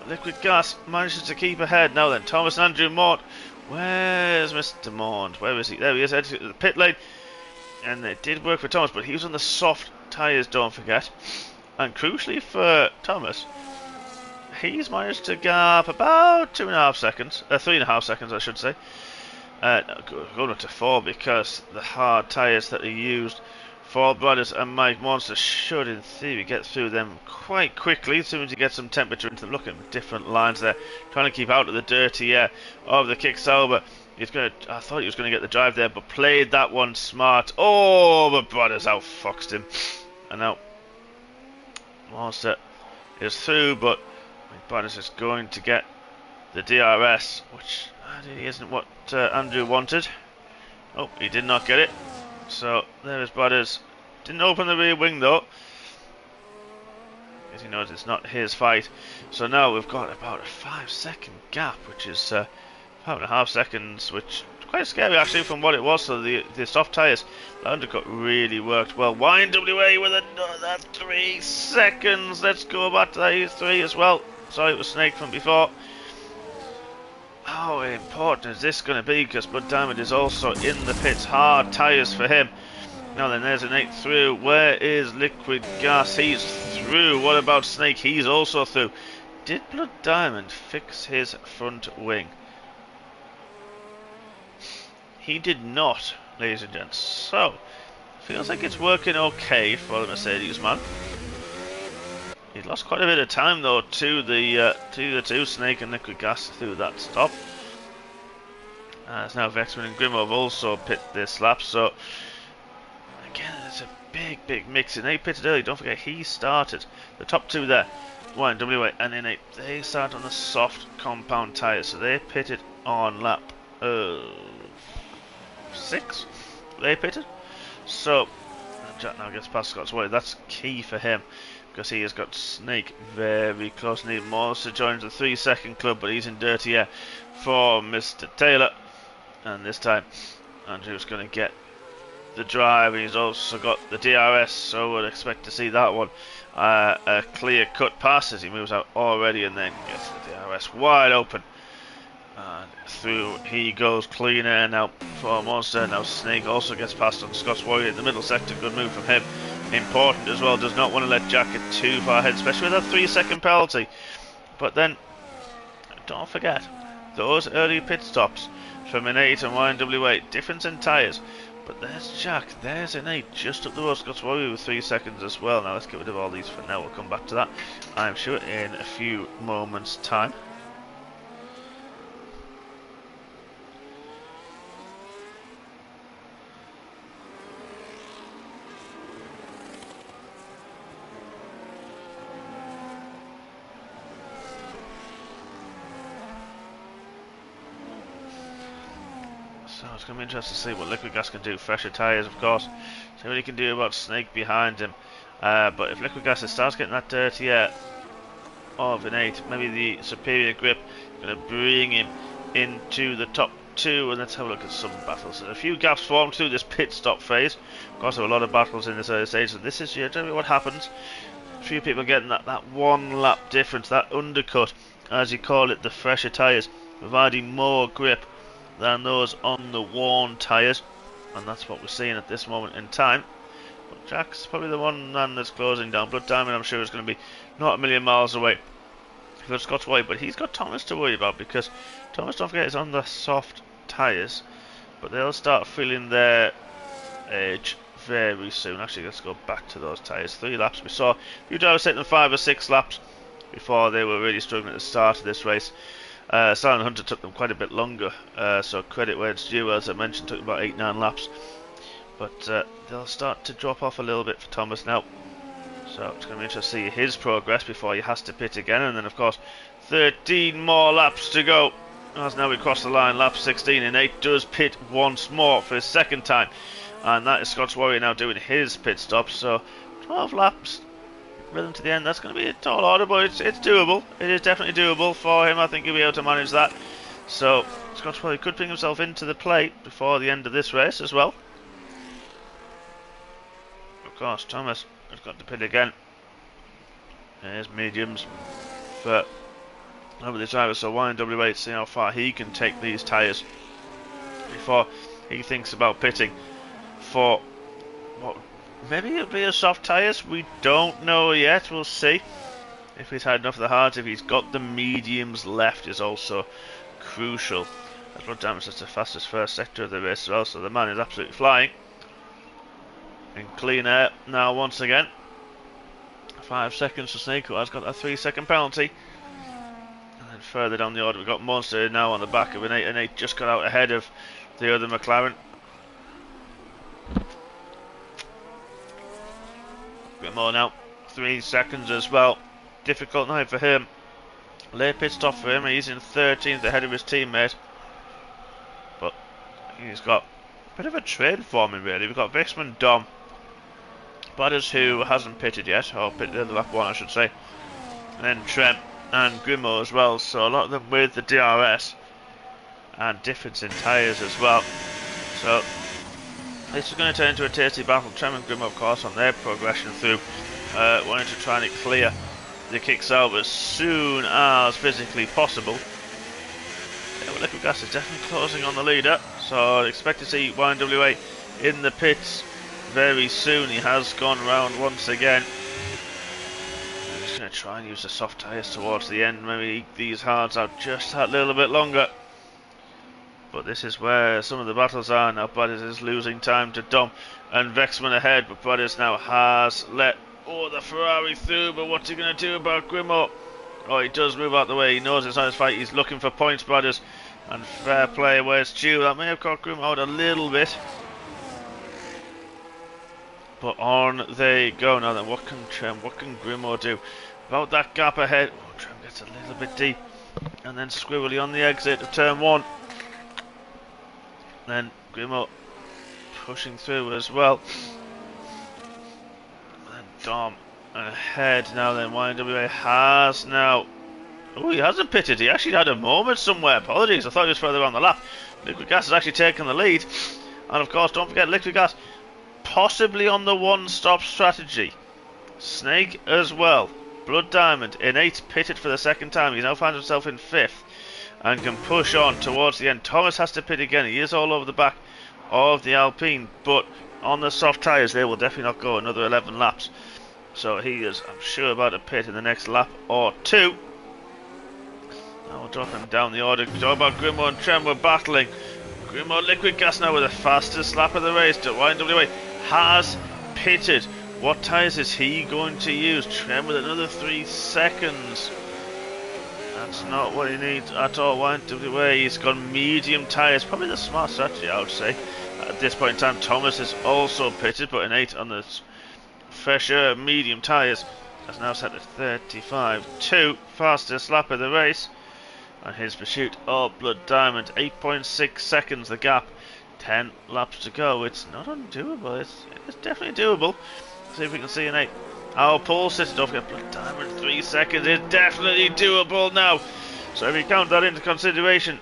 Liquid Gas manages to keep ahead. Now then, Thomas and Andrew Mort. Where's Mr. Mort? Where is he? There he is, heading to the pit lane. And it did work for Thomas, but he was on the soft tyres, don't forget. And crucially for Thomas, he's managed to gap about 2.5 seconds, 3.5 seconds I should say. Going up to 4 because the hard tyres that he used for Brothers and Mike Monster should in theory get through them quite quickly as soon as you get some temperature into them. Look at different lines there, trying to keep out of the dirty air of the kick Sauber. I thought he was going to get the drive there, but played that one smart. Oh, but Brothers outfoxed him. And now Monster is through, but Brothers is going to get the DRS, which isn't what Andrew wanted. Oh, he did not get it. So there is Brothers. Didn't open the rear wing though, as he knows it's not his fight. So now we've got about a 5-second gap, which is 5.5 seconds, which is quite scary actually from what it was. So the soft tyres, the undercut really worked well. YNWA with another 3 seconds. Let's go back to that 3 as well. Sorry, it was Snake from before. How important is this going to be? Because Blood Diamond is also in the pits. Hard tyres for him. Now then, there's an 8 through. Where is Liquid Gas? He's through. What about Snake? He's also through. Did Blood Diamond fix his front wing? He did not, ladies and gents. So, feels like it's working okay for the Mercedes man. He lost quite a bit of time though to the two Snake and Liquid Gas through that stop. As now Vexman and Grimo have also pit this lap. So again, it's a big mix. And they pitted early. Don't forget he started the top 2 there, YNWA and N8. They started on the soft compound tyres, so they pitted on lap 6. They pitted. So Jack now gets past Scott's way. That's key for him, because he has got Snake very close. And even Monster joins the 3-second club, but he's in dirty air for Mr. Taylor. And this time, Andrew's going to get the drive, and he's also got the DRS, so we'll expect to see that one a clear cut pass as he moves out already, and then gets the DRS wide open. And through he goes, clean air now for Monster. Now Snake also gets past on Scott's Warrior in the middle sector. Good move from him. Important as well. Does not want to let Jack get too far ahead, especially with that 3-second penalty. But then, don't forget, those early pit stops from Innate and YNWA. Difference in tyres. But there's Jack. There's Innate just up the road. Scott's Warrior with 3 seconds as well. Now let's get rid of all these for now. We'll come back to that, I'm sure, in a few moments' time. So it's going to be interesting to see what Liquid Gas can do. Fresher tyres, of course. See what he can do about Snake behind him. But if Liquid Gas starts getting that dirty air of Innate, maybe the superior grip, going to bring him into the top 2. And let's have a look at some battles. There's a few gaps formed through this pit stop phase. Of course, there were a lot of battles in this early stage. So this is generally what happens. A few people getting that 1 lap difference, that undercut, as you call it, the fresher tyres, providing more grip than those on the worn tyres, and that's what we're seeing at this moment in time. But Jack's probably the one man that's closing down. Blood Diamond, I'm sure, is going to be not a million miles away. He's got Scott's Way, but he's got Thomas to worry about, because Thomas, don't forget, is on the soft tyres, but they'll start feeling their age very soon. Actually, let's go back to those tyres. 3 laps. We saw a few drivers taking them 5 or 6 laps before they were really struggling at the start of this race. Silent Hunter took them quite a bit longer, so credit where it's due. As I mentioned, took about 8-9 laps, but they'll start to drop off a little bit for Thomas now, so it's going to be interesting to see his progress before he has to pit again. And then of course 13 more laps to go, as now we cross the line. Lap 16, and 8 does pit once more for his 2nd time, and that is Scott's Warrior now doing his pit stop. So 12 laps rhythm to the end. That's going to be a tall order, but it's doable. It is definitely doable for him. I think he'll be able to manage that. So Scott probably could bring himself into the play before the end of this race as well. Of course, Thomas has got to pit again. There's mediums for over the driver, so YNWA to see how far he can take these tyres before he thinks about pitting for what maybe it'll be a soft tyres. We don't know yet. We'll see if he's had enough of the hards. If he's got the mediums left is also crucial. That's what damages the fastest first sector of the race as well. So the man is absolutely flying in clean air now once again. 5 seconds for Snake, who has got a 3-second penalty. And then further down the order, we've got Monster now on the back of Innate. Innate just got out ahead of the other McLaren. Bit more now, 3 seconds as well. Difficult night for him. Late pit stop for him. He's in 13th ahead of his teammate, but he's got a bit of a trade forming really. We've got Vixman, Dom, Butters, who hasn't pitted yet, or pitted in the lap 1 I should say, and then Trent and Grimo as well. So a lot of them with the DRS and difference in tyres as well. So this is going to turn into a tasty battle. Trem and Grimo, of course, on their progression through, wanting to try and clear the kicks out as soon as physically possible. Yeah, well, Liquid Gas is definitely closing on the leader, so I expect to see YNWA in the pits very soon. He has gone round once again. I'm just going to try and use the soft tyres towards the end. Maybe these hards out just that little bit longer. But this is where some of the battles are now. Butters is losing time to Dom and Vexman ahead, but Butters now has let the Ferrari through. But what's he going to do about Grimo? Oh, he does move out the way. He knows it's on his fight. He's looking for points, Butters, and fair play where it's due. That may have caught Grimo out a little bit, but on they go. Now then, what can Grimo do about that gap ahead? Oh, Trem gets a little bit deep, and then squirrely on the exit of turn 1. Then Grimo pushing through as well. And then Dom ahead now. Then YNWA has now. Oh, he hasn't pitted. He actually had a moment somewhere. Apologies, I thought he was further on the lap. Liquid Gas has actually taken the lead. And of course, don't forget, Liquid Gas possibly on the one-stop strategy. Snake as well. Blood Diamond in 8th, pitted for the second time. He now finds himself in 5th and can push on towards the end. Thomas has to pit again. He is all over the back of the Alpine, but on the soft tyres they will definitely not go another 11 laps. So he is, I'm sure, about to pit in the next lap or two. Now we're dropping down the order. Talk about Grimo and Trem were battling. Grimo liquid gas now with the fastest lap of the race. YNWA has pitted. What tyres is he going to use? Trem with another 3 seconds. That's not what he needs at all. YNWA, he's got medium tyres. Probably the smart strategy, I would say. At this point in time, Thomas is also pitted, but in 8 on the fresher medium tyres. Has now set at 35.2. Fastest lap of the race. And his pursuit of Blood Diamond. 8.6 seconds the gap. 10 laps to go. It's not undoable. It's definitely doable. See if we can see an 8. Our pole sitter, don't forget Blood Diamond, 3 seconds is definitely doable now. So if you count that into consideration,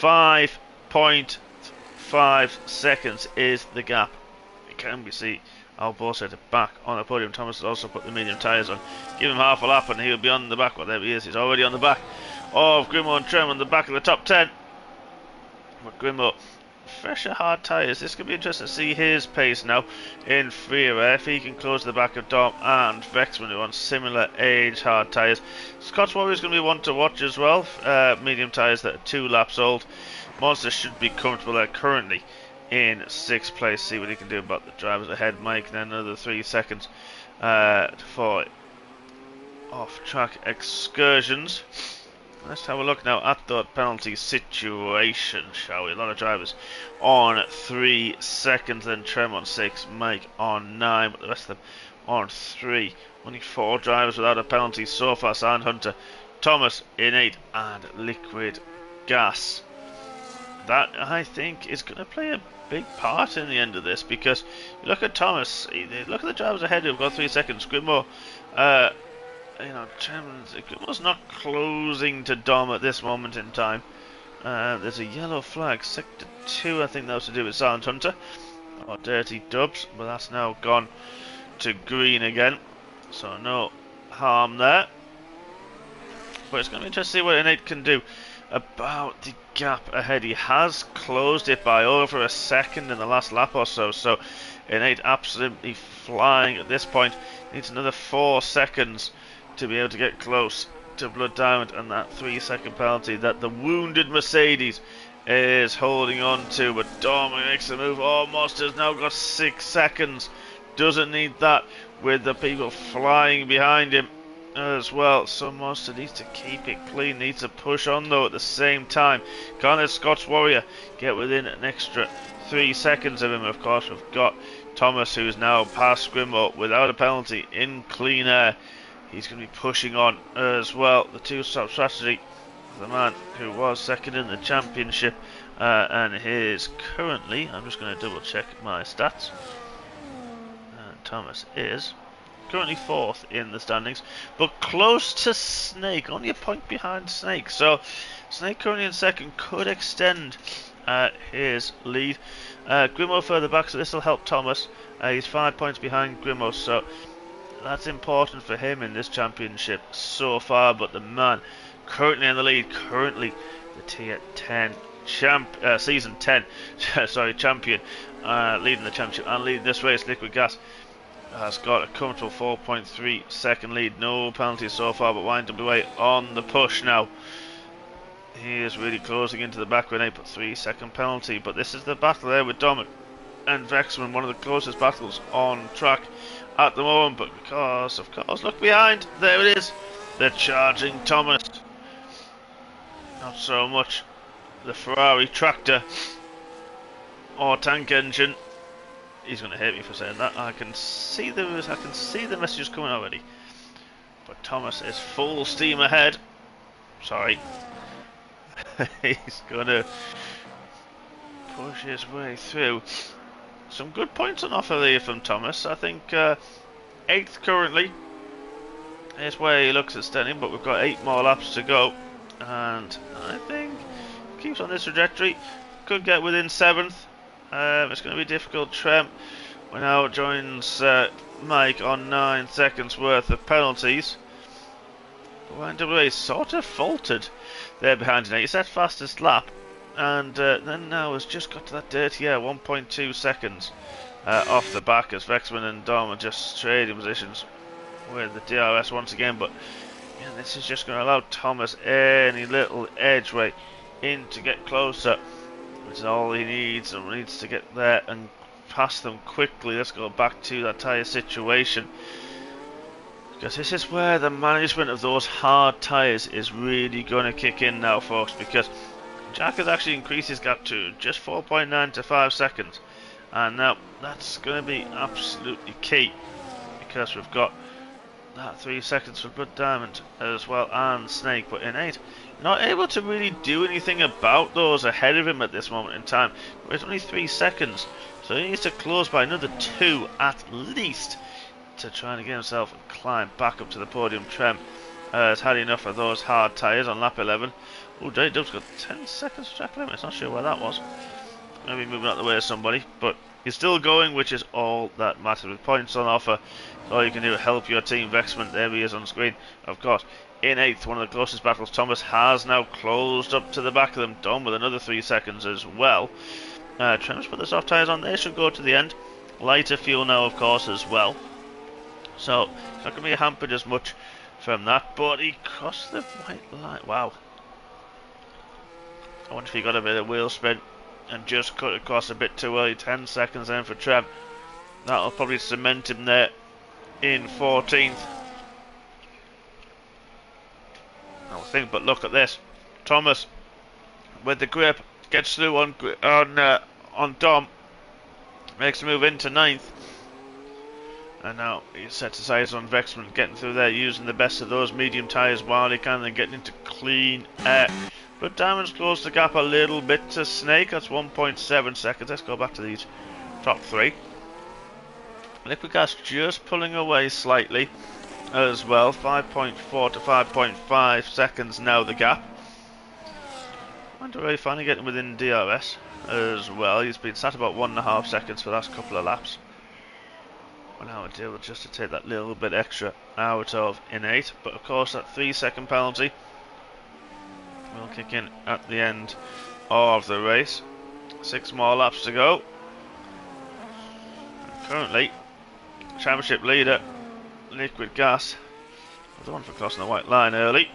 5.5 seconds is the gap. Can we see our pole sitter back on the podium? Thomas has also put the medium tyres on. Give him half a lap and he'll be on the back. Well, there he is. He's already on the back of Grimo and Trem on the back of the top 10. But Grimo, fresher hard tyres. This could be interesting to see his pace now in free air. If he can close the back of Dom and Vexman, who on similar age hard tyres. Scott's Warrior is going to be one to watch as well. Medium tyres that are 2 laps old. Monster should be comfortable there currently in 6th place. See what he can do about the drivers ahead. Mike, then another 3 seconds for off-track excursions. Let's have a look now at the penalty situation, shall we? A lot of drivers on 3 seconds, then Trem on 6, Mike on 9, but the rest of them on 3. Only 4 drivers without a penalty so far. Sand Hunter, Thomas in 8, and Liquid Gas. That, I think, is going to play a big part in the end of this, because you look at Thomas, look at the drivers ahead who've got 3 seconds. Grimo, Grimo's not closing to Dom at this moment in time. There's a yellow flag, sector 2, I think that was to do with Silent Hunter, or Dirty Dubs, but that's now gone to green again, so no harm there. But it's going to be interesting to see what Innate can do about the gap ahead. He has closed it by over a second in the last lap or so, so Innate absolutely flying at this point. Needs another 4 seconds to be able to get close to Blood Diamond, and that 3 second penalty that the wounded Mercedes is holding on to. But Dom makes the move. Almost has now got 6 seconds. Doesn't need that with the people flying behind him as well. So Monster needs to keep it clean, needs to push on though at the same time. Can't let Scott's Warrior get within an extra 3 seconds of him. Of course, we've got Thomas, who's now past Grimo without a penalty in clean air. He's going to be pushing on as well. The 2-stop strategy, the man who was second in the championship, and is currently, I'm just going to double check my stats, Thomas is currently 4th in the standings, but close to Snake, only a point behind Snake. So Snake currently in 2nd, could extend his lead. Grimo further back, so this will help Thomas. He's 5 points behind Grimo, so that's important for him in this championship so far. But the man currently in the lead, currently the tier 10 season 10 champion, leading the championship and leading this race, Liquid Gas, has got a comfortable 4.3 second lead. No penalties so far, but YNWA on the push now. He is really closing into the back with an 8.3 second penalty. But this is the battle there with Dom and Vexman, one of the closest battles on track at the moment. But because, of course, look behind, there it is, the charging Thomas. Not so much the Ferrari tractor or tank engine. He's going to hate me for saying that. I can see the messages coming already. But Thomas is full steam ahead. Sorry. He's going to push his way through. Some good points on offer there from Thomas. I think 8th currently is where he looks at standing, but we've got 8 more laps to go. And I think keeps on this trajectory. Could get within 7th. It's going to be difficult. Trem Now joins Mike on 9 seconds worth of penalties. YNWA sort of faltered there behind Nate. He's that fastest lap, and then now has just got to that dirty air, 1.2 seconds off the back as Vexman and Dom are just trading positions with the DRS once again. But yeah, this is just going to allow Thomas any little edgeway in to get closer, which is all he needs, and needs to get there and pass them quickly. Let's go back to that tyre situation, because this is where the management of those hard tyres is really going to kick in now, folks, because Jack has actually increased his gap to just 4.9 to 5 seconds, and now that's going to be absolutely key, because we've got that 3 seconds for Blood Diamond as well, and Snake, but in 8 not able to really do anything about those ahead of him at this moment in time. It's only 3 seconds, so he needs to close by another 2 at least to try and get himself and climb back up to the podium. Trem has had enough of those hard tyres on lap 11. Oh, Dave Dub's got 10 seconds track limit. Not sure where that was. Maybe moving out the way of somebody, but he's still going, which is all that matters. With points on offer, all you can do to help your team. Vexman, there he is on screen, of course. In 8th, one of the closest battles. Thomas has now closed up to the back of them. Dom with another 3 seconds as well. Trem's put the soft tyres on. They should go to the end. Lighter fuel now, of course, as well. So, it's not going to be hampered as much from that. But he crossed the white line. Wow. I wonder if he got a bit of wheel spin and just cut across a bit too early. 10 seconds then for Trem. That'll probably cement him there in 14th. I think, but look at this. Thomas with the grip gets through on Dom, makes a move into 9th, and now he sets his eyes on Vexman, getting through there, using the best of those medium tyres while he can, then getting into clean air. But Diamond's closed the gap a little bit to Snake. That's 1.7 seconds. Let's go back to these top 3. Liquid Gas just pulling away slightly as well, 5.4 to 5.5 seconds now the gap. Maundy finally getting within DRS as well. He's been sat about 1.5 seconds for the last couple of laps. Well, now we're able just to take that little bit extra out of in 8, but of course that 3 second penalty will kick in at the end of the race. 6 more laps to go. Currently, championship leader Liquid Gas. The one for crossing the white line early.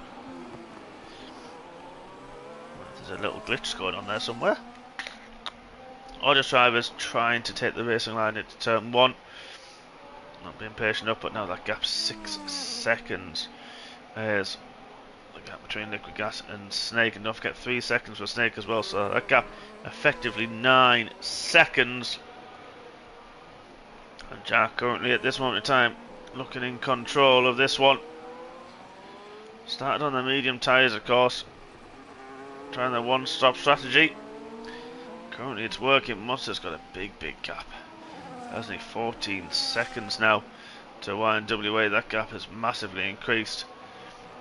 There's a little glitch going on there somewhere. Audio drivers trying to take the racing line into turn 1. Not being patient up, but now that gap's 6 seconds. There's the gap between Liquid Gas and Snake, and don't forget 3 seconds for Snake as well, so that gap effectively 9 seconds. And Jack currently at this moment in time looking in control of this one. Started on the medium tyres, of course, trying the one-stop strategy. Currently it's working. Monster's got a big gap, hasn't he? 14 seconds now to YNWA. That gap has massively increased.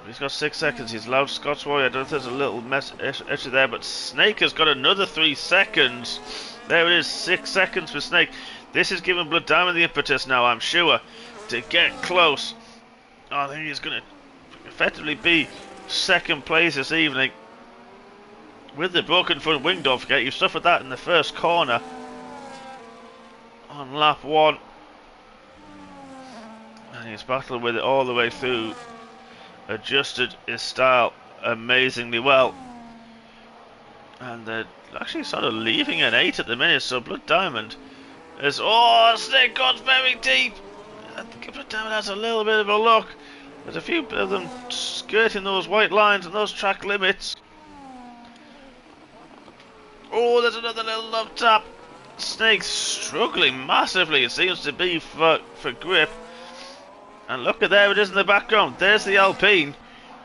He's got 6 seconds. He's allowed Scots Warrior. I don't think there's a little issue there, but Snake has got another 3 seconds. There it is, 6 seconds for Snake. This is giving Blood Diamond the impetus now, I'm sure, to get close. I think he's going to effectively be second place this evening. With the broken front wing, don't forget, you suffered that in the first corner on lap 1. And he's battled with it all the way through. Adjusted his style amazingly well. And they're actually sort of leaving an 8 at the minute, so Blood Diamond is... Oh, Snake got very deep! I think Blood Diamond has a little bit of a look. There's a few of them skirting those white lines and those track limits. Oh, there's another little love tap. Snake's struggling massively, it seems to be, for grip. And look at there it is in the background. There's the Alpine.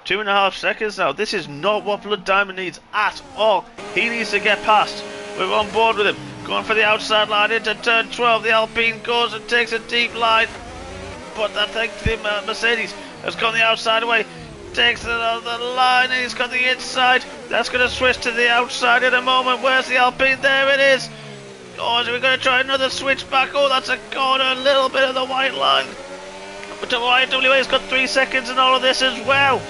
2.5 seconds now. This is not what Blood Diamond needs at all. He needs to get past. We're on board with him. Going for the outside line into turn 12. The Alpine goes and takes a deep line. But I think the Mercedes has gone the outside away. Takes it on the line and he's got the inside. That's going to switch to the outside in a moment. Where's the Alpine? There it is. Oh, so we're going to try another switch back. Oh, that's a corner, a little bit of the white line. But YWA's got 3 seconds in all of this as well.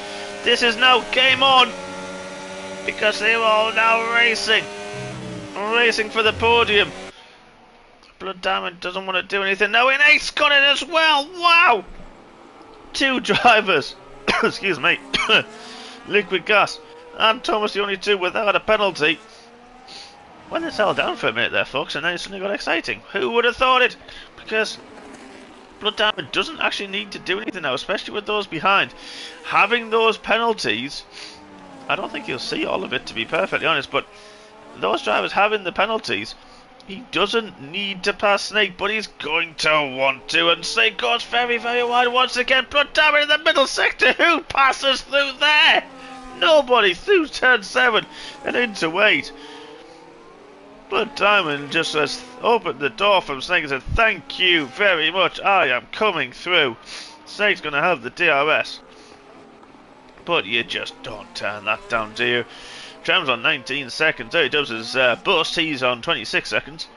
This is now game on. Because they're all now racing. Racing for the podium. Blood Diamond doesn't want to do anything. No, Innate's got it as well. Wow. 2 drivers. Excuse me. Liquid Gas and Thomas, the only 2 without a penalty. When they settled down for a minute there, folks, and then it suddenly got exciting. Who would have thought it? Because Blood Diamond doesn't actually need to do anything now, especially with those behind. Having those penalties, I don't think you'll see all of it, to be perfectly honest, but those drivers having the penalties, he doesn't need to pass Snake, but he's going to want to, and Snake goes very, very wide once again. Blood Diamond in the middle sector. Who passes through there? Nobody through turn 7 and into 8. Blood Diamond just has opened the door from Snake and said, thank you very much, I am coming through. Snake's going to have the DRS. But you just don't turn that down, do you? Trem's on 19 seconds. There he does his bust. He's on 26 seconds.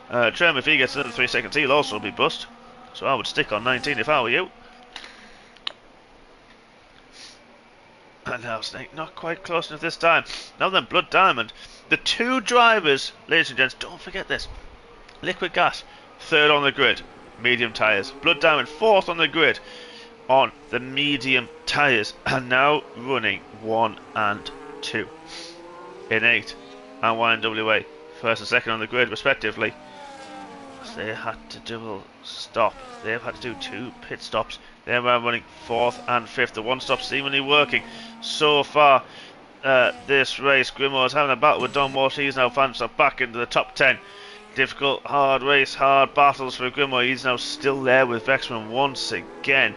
Trem, if he gets another 3 seconds, he'll also be bust. So I would stick on 19 if I were you. And now Snake not quite close enough this time. Now then, Blood Diamond. The 2 drivers, ladies and gents, don't forget this. Liquid Gas, 3rd on the grid. Medium tyres. Blood Diamond, 4th on the grid. On the medium tyres. And now running 1 and 2. Innate and YNWA, 1st and 2nd on the grid respectively. They had to double stop. They've had to do 2 pit stops. They're running 4th and 5th. The 1 stop seemingly working so far this race. Grimoire's having a battle with Don Walsh. He's now found himself back into the top 10. Difficult, hard race, hard battles for Grimoire. He's now still there with Vexman once again.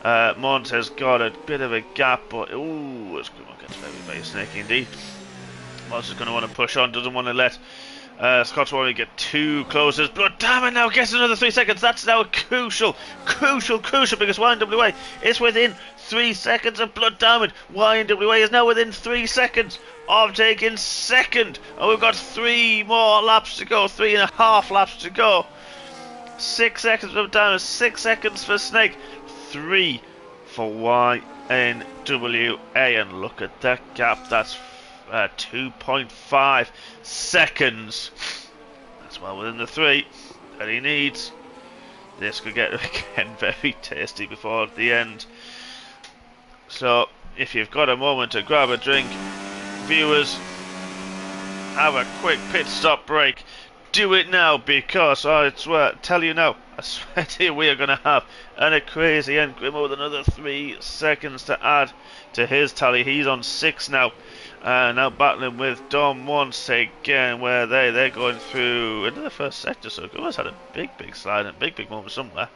Mont has got a bit of a gap, but ooh, as Grimoire gets very, very snaky indeed. Mont's just going to want to push on, doesn't want to let Scotswally get too close. As Blood Diamond now gets another 3 seconds. That's now crucial because YNWA is within 3 seconds of Blood Diamond. YNWA is now within 3 seconds of taking 2nd. And we've got 3 more laps to go, 3.5 laps to go. 6 seconds for Blood Diamond, 6 seconds for Snake, 3 for YNWA. And look at that gap, that's 2.5 seconds. That's well within the 3 that he needs. This could get again very tasty before the end. So if you've got a moment to grab a drink, viewers, have a quick pit stop break. Do it now, because I swear, tell you now, I swear to you, we are going to have a crazy end. Grimo with another 3 seconds to add to his tally. He's on 6 now. Now battling with Dom once again, where they're going through into the first sector. So Grimoire's had a big slide and big moment somewhere.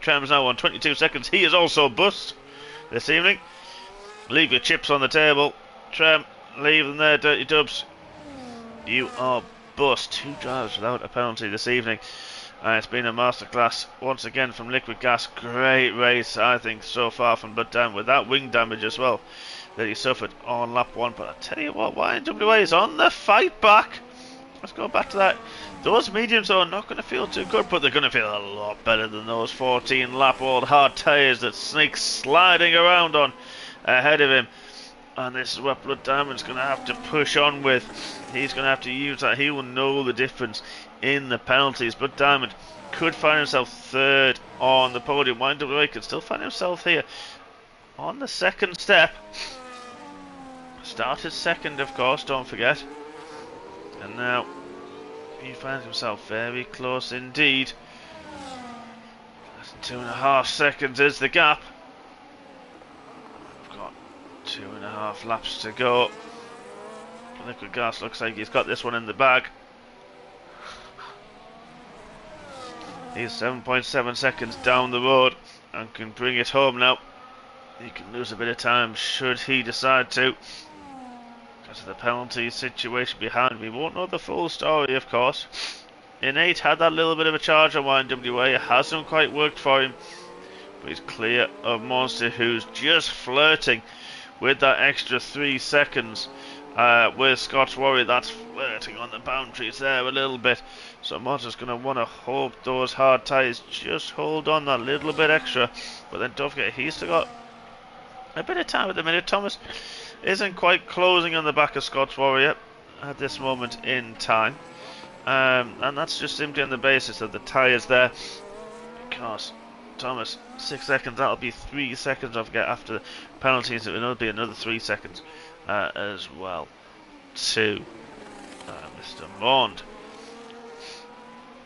Trem's now on 22 seconds. He is also bust this evening. Leave your chips on the table. Trem, leave them there, Dirty Dubs. You are bust. 2 drives without a penalty this evening. It's been a masterclass once again from Liquid Gas. Great race, I think, so far from Blood Diamond, with that wing damage as well that he suffered on lap 1. But I tell you what, YNWA is on the fight back. Let's go back to that. Those mediums are not going to feel too good, but they're going to feel a lot better than those 14 lap old hard tyres that Snake's sliding around on ahead of him. And this is what Blood Diamond's going to have to push on with. He's going to have to use that. He will know the difference in the penalties. Blood Diamond could find himself 3rd on the podium. YNWA could still find himself here on the 2nd step. Started 2nd, of course, don't forget. And now he finds himself very close indeed. 2.5 seconds is the gap. We've got 2.5 laps to go. Liquid Gas looks like he's got this one in the bag. He's 7.7 seconds down the road and can bring it home now. He can lose a bit of time should he decide to. Because of the penalty situation behind me. Won't know the full story, of course. Innate had that little bit of a charge on YNWA. It hasn't quite worked for him. But he's clear of Monster, who's just flirting with that extra 3 seconds With Scotch Warrior, that's flirting on the boundaries there a little bit. So Monster's going to want to hope those hard tyres just hold on that little bit extra. But then don't forget, he's still got a bit of time at the minute. Thomas isn't quite closing on the back of Scotch Warrior at this moment in time. And that's just simply on the basis of the tyres there. Because Thomas, 6 seconds, that'll be 3 seconds I'll get after the penalties. It'll be another 3 seconds as well to Mr. Maundy.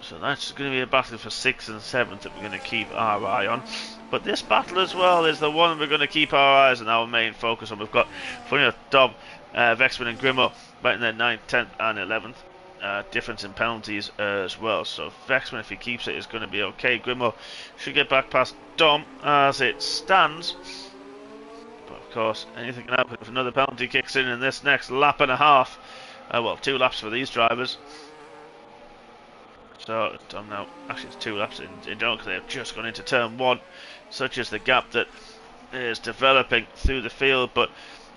So that's going to be a battle for 6th and 7th that we're going to keep our eye on. But this battle as well is the one we're going to keep our eyes and our main focus on. We've got, funny enough, Dom, Vexman and Grimo right in their 9th, 10th and 11th. Difference in penalties as well. So Vexman, if he keeps it, is going to be okay. Grimo should get back past Dom as it stands. But of course, anything can happen if another penalty kicks in this next lap and a half. Well, 2 laps for these drivers. So Dom now, actually it's 2 laps in general because they've just gone into turn 1. Such is the gap that is developing through the field. But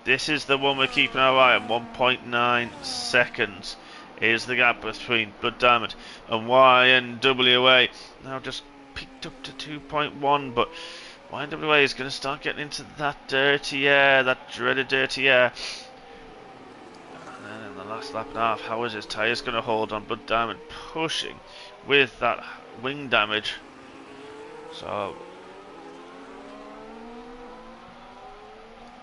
this is the one we're keeping our eye on. 1.9 seconds is the gap between Blood Diamond and YNWA. Now just picked up to 2.1, but YNWA is going to start getting into that dirty air, that dreaded dirty air. And then in the last lap and a half, how is his tyres going to hold on? Blood Diamond pushing with that wing damage. So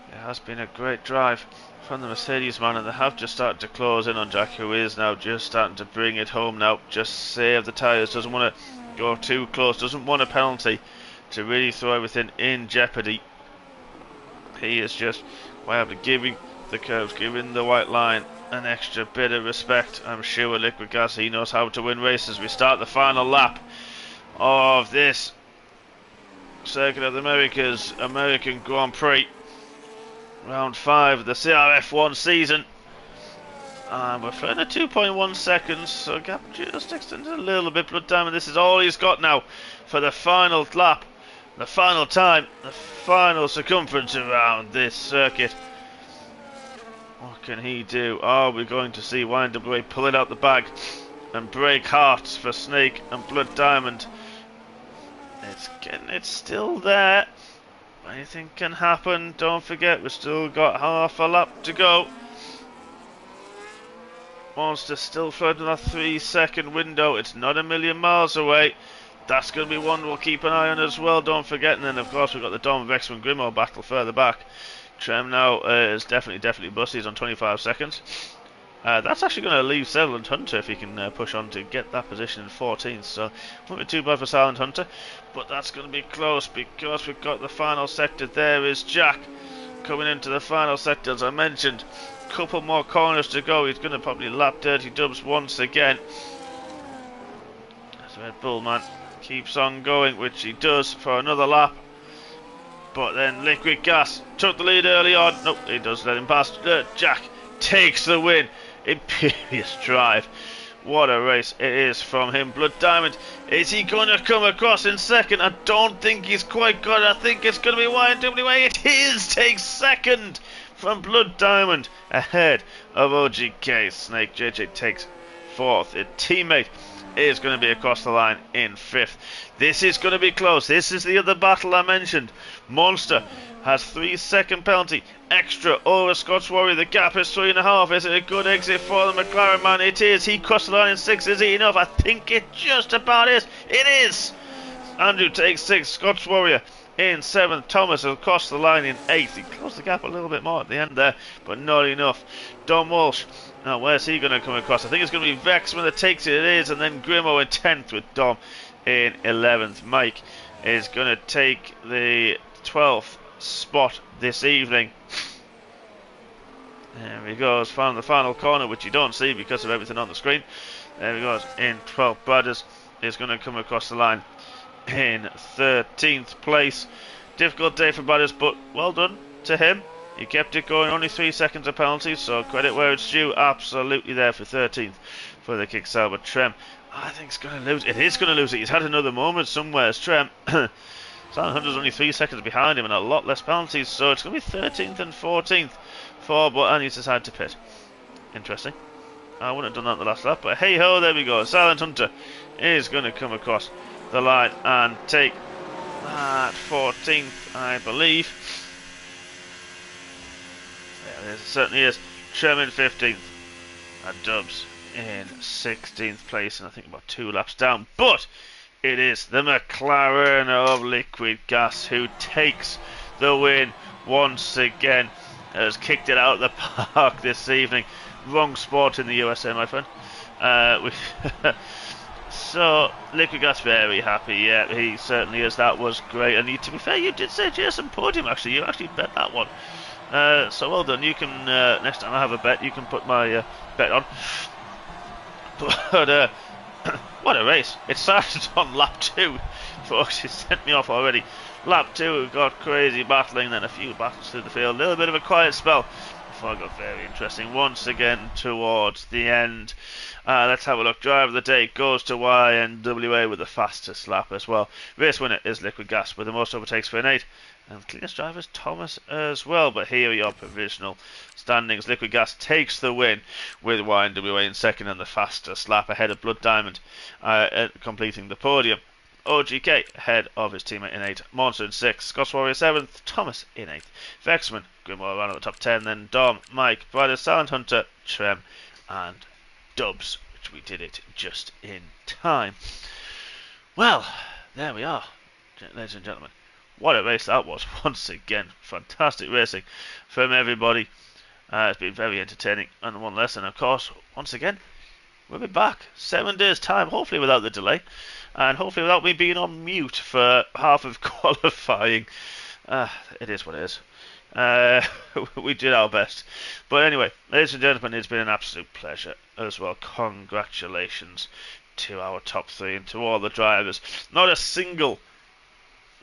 it has been a great drive from the Mercedes man, and they have just started to close in on Jack, who is now just starting to bring it home now. Just save the tyres, doesn't want to go too close, doesn't want a penalty to really throw everything in jeopardy. He is just giving the curves, giving the white line an extra bit of respect. I'm sure with Liquid Gas he knows how to win races. We start the final lap of this Circuit of the Americas American Grand Prix. Round 5 of the CRF1 season. And we're flying at 2.1 seconds, so gap just extended a little bit. Blood Diamond, this is all he's got now for the final lap, the final time, the final circumference around this circuit. What can he do? Are we going to see YNWA pull it out the bag and break hearts for Snake and Blood Diamond? It's still there. Anything can happen. Don't forget, we've still got half a lap to go. Monster still floating that 3 second window. It's not a million miles away. That's going to be one we'll keep an eye on as well. Don't forget. And then of course we've got the Dom, Vexman, Grimo battle further back. Trem now is definitely busty. He's on 25 seconds. That's actually going to leave Silent Hunter if he can push on to get that position in 14th. So won't be too bad for Silent Hunter, but that's going to be close because we've got the final sector. There is Jack coming into the final sector, as I mentioned. Couple more corners to go. He's going to probably lap Dirty Dubs once again. As Red Bull man keeps on going, which he does for another lap. But then Liquid Gas took the lead early on. Nope, he does let him pass. Jack takes the win. Imperious drive. What a race it is from him. Blood Diamond, is he going to come across in second? I don't think he's quite got it. I think it's going to be YNWA. It is. Takes second from Blood Diamond ahead of OGK. Snake JJ takes 4th. His teammate is going to be across the line in 5th. This is going to be close. This is the other battle I mentioned. Monster has 3 second penalty extra over Scotch Warrior. The gap is 3.5. Is it a good exit for the McLaren man? It is. He crossed the line in 6th. Is it enough? I think it just about is. It is. Andrew takes 6th. Scotch Warrior in 7th. Thomas across the line in 8th. He closed the gap a little bit more at the end there, but not enough. Dom Walsh. Now, where's he going to come across? I think it's going to be Vexman that takes it. It is. And then Grimo in 10th with Dom in 11th. Mike is going to take the 12th spot this evening. There he goes, found the final corner, which you don't see because of everything on the screen. There he goes, in 12th. Brothers is going to come across the line in 13th place. Difficult day for Brothers, but well done to him. He kept it going, only 3 seconds of penalty, so credit where it's due. Absolutely there for 13th for the Kicksale. But Trem, I think it's going to lose. It is going to lose it. He's had another moment somewhere. Trem Silent Hunter's only 3 seconds behind him and a lot less penalties, so it's going to be 13th and 14th for, and he's decided to pit. Interesting. I wouldn't have done that in the last lap, but hey ho, there we go. Silent Hunter is going to come across the line and take that 14th, I believe. There it is, it certainly is. Trem in 15th, and Dubs in 16th place, and I think about 2 laps down. But it is the McLaren of Liquid Gas who takes the win once again. Has kicked it out of the park this evening. Wrong sport in the USA, my friend. So, Liquid Gas very happy. Yeah, he certainly is. That was great. And to be fair, you did say Jason podium, actually. You actually bet that one. So well done. You can, next time I have a bet, you can put my bet on. But, what a race. It started on lap 2. Folks, it sent me off already. Lap 2 got crazy battling, then a few battles through the field. A little bit of a quiet spell before it got very interesting once again towards the end. Let's have a look. Driver of the day goes to YNWA with the fastest lap as well. Race winner is Liquid Gas with the most overtakes for an 8. And cleanest driver is Thomas as well. But here are your provisional standings. Liquid Gas takes the win with YNWA in second and the fastest lap ahead of Blood Diamond completing the podium. OGK ahead of his teammate in 8. Monster in 6. Scots Warrior 7th. Thomas in 8th. Vexman, Grimwell around at the top 10. Then Dom, Mike, Brider, Silent Hunter, Trem, and Dubs, which we did it just in time. Well, there we are, ladies and gentlemen. What a race that was. Once again, fantastic racing from everybody. It's been very entertaining. And one lesson, of course, once again, we'll be back 7 days' time, hopefully without the delay. And hopefully without me being on mute for half of qualifying. It is what it is. We did our best. But anyway, ladies and gentlemen, it's been an absolute pleasure as well. Congratulations to our top 3 and to all the drivers. Not a single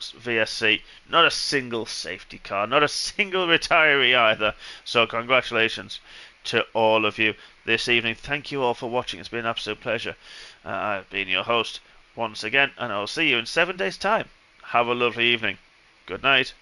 VSC, not a single safety car, not a single retiree either. So congratulations to all of you this evening. Thank you all for watching. It's been an absolute pleasure. I've been your host once again, and I'll see you in 7 days' time. Have a lovely evening. Good night.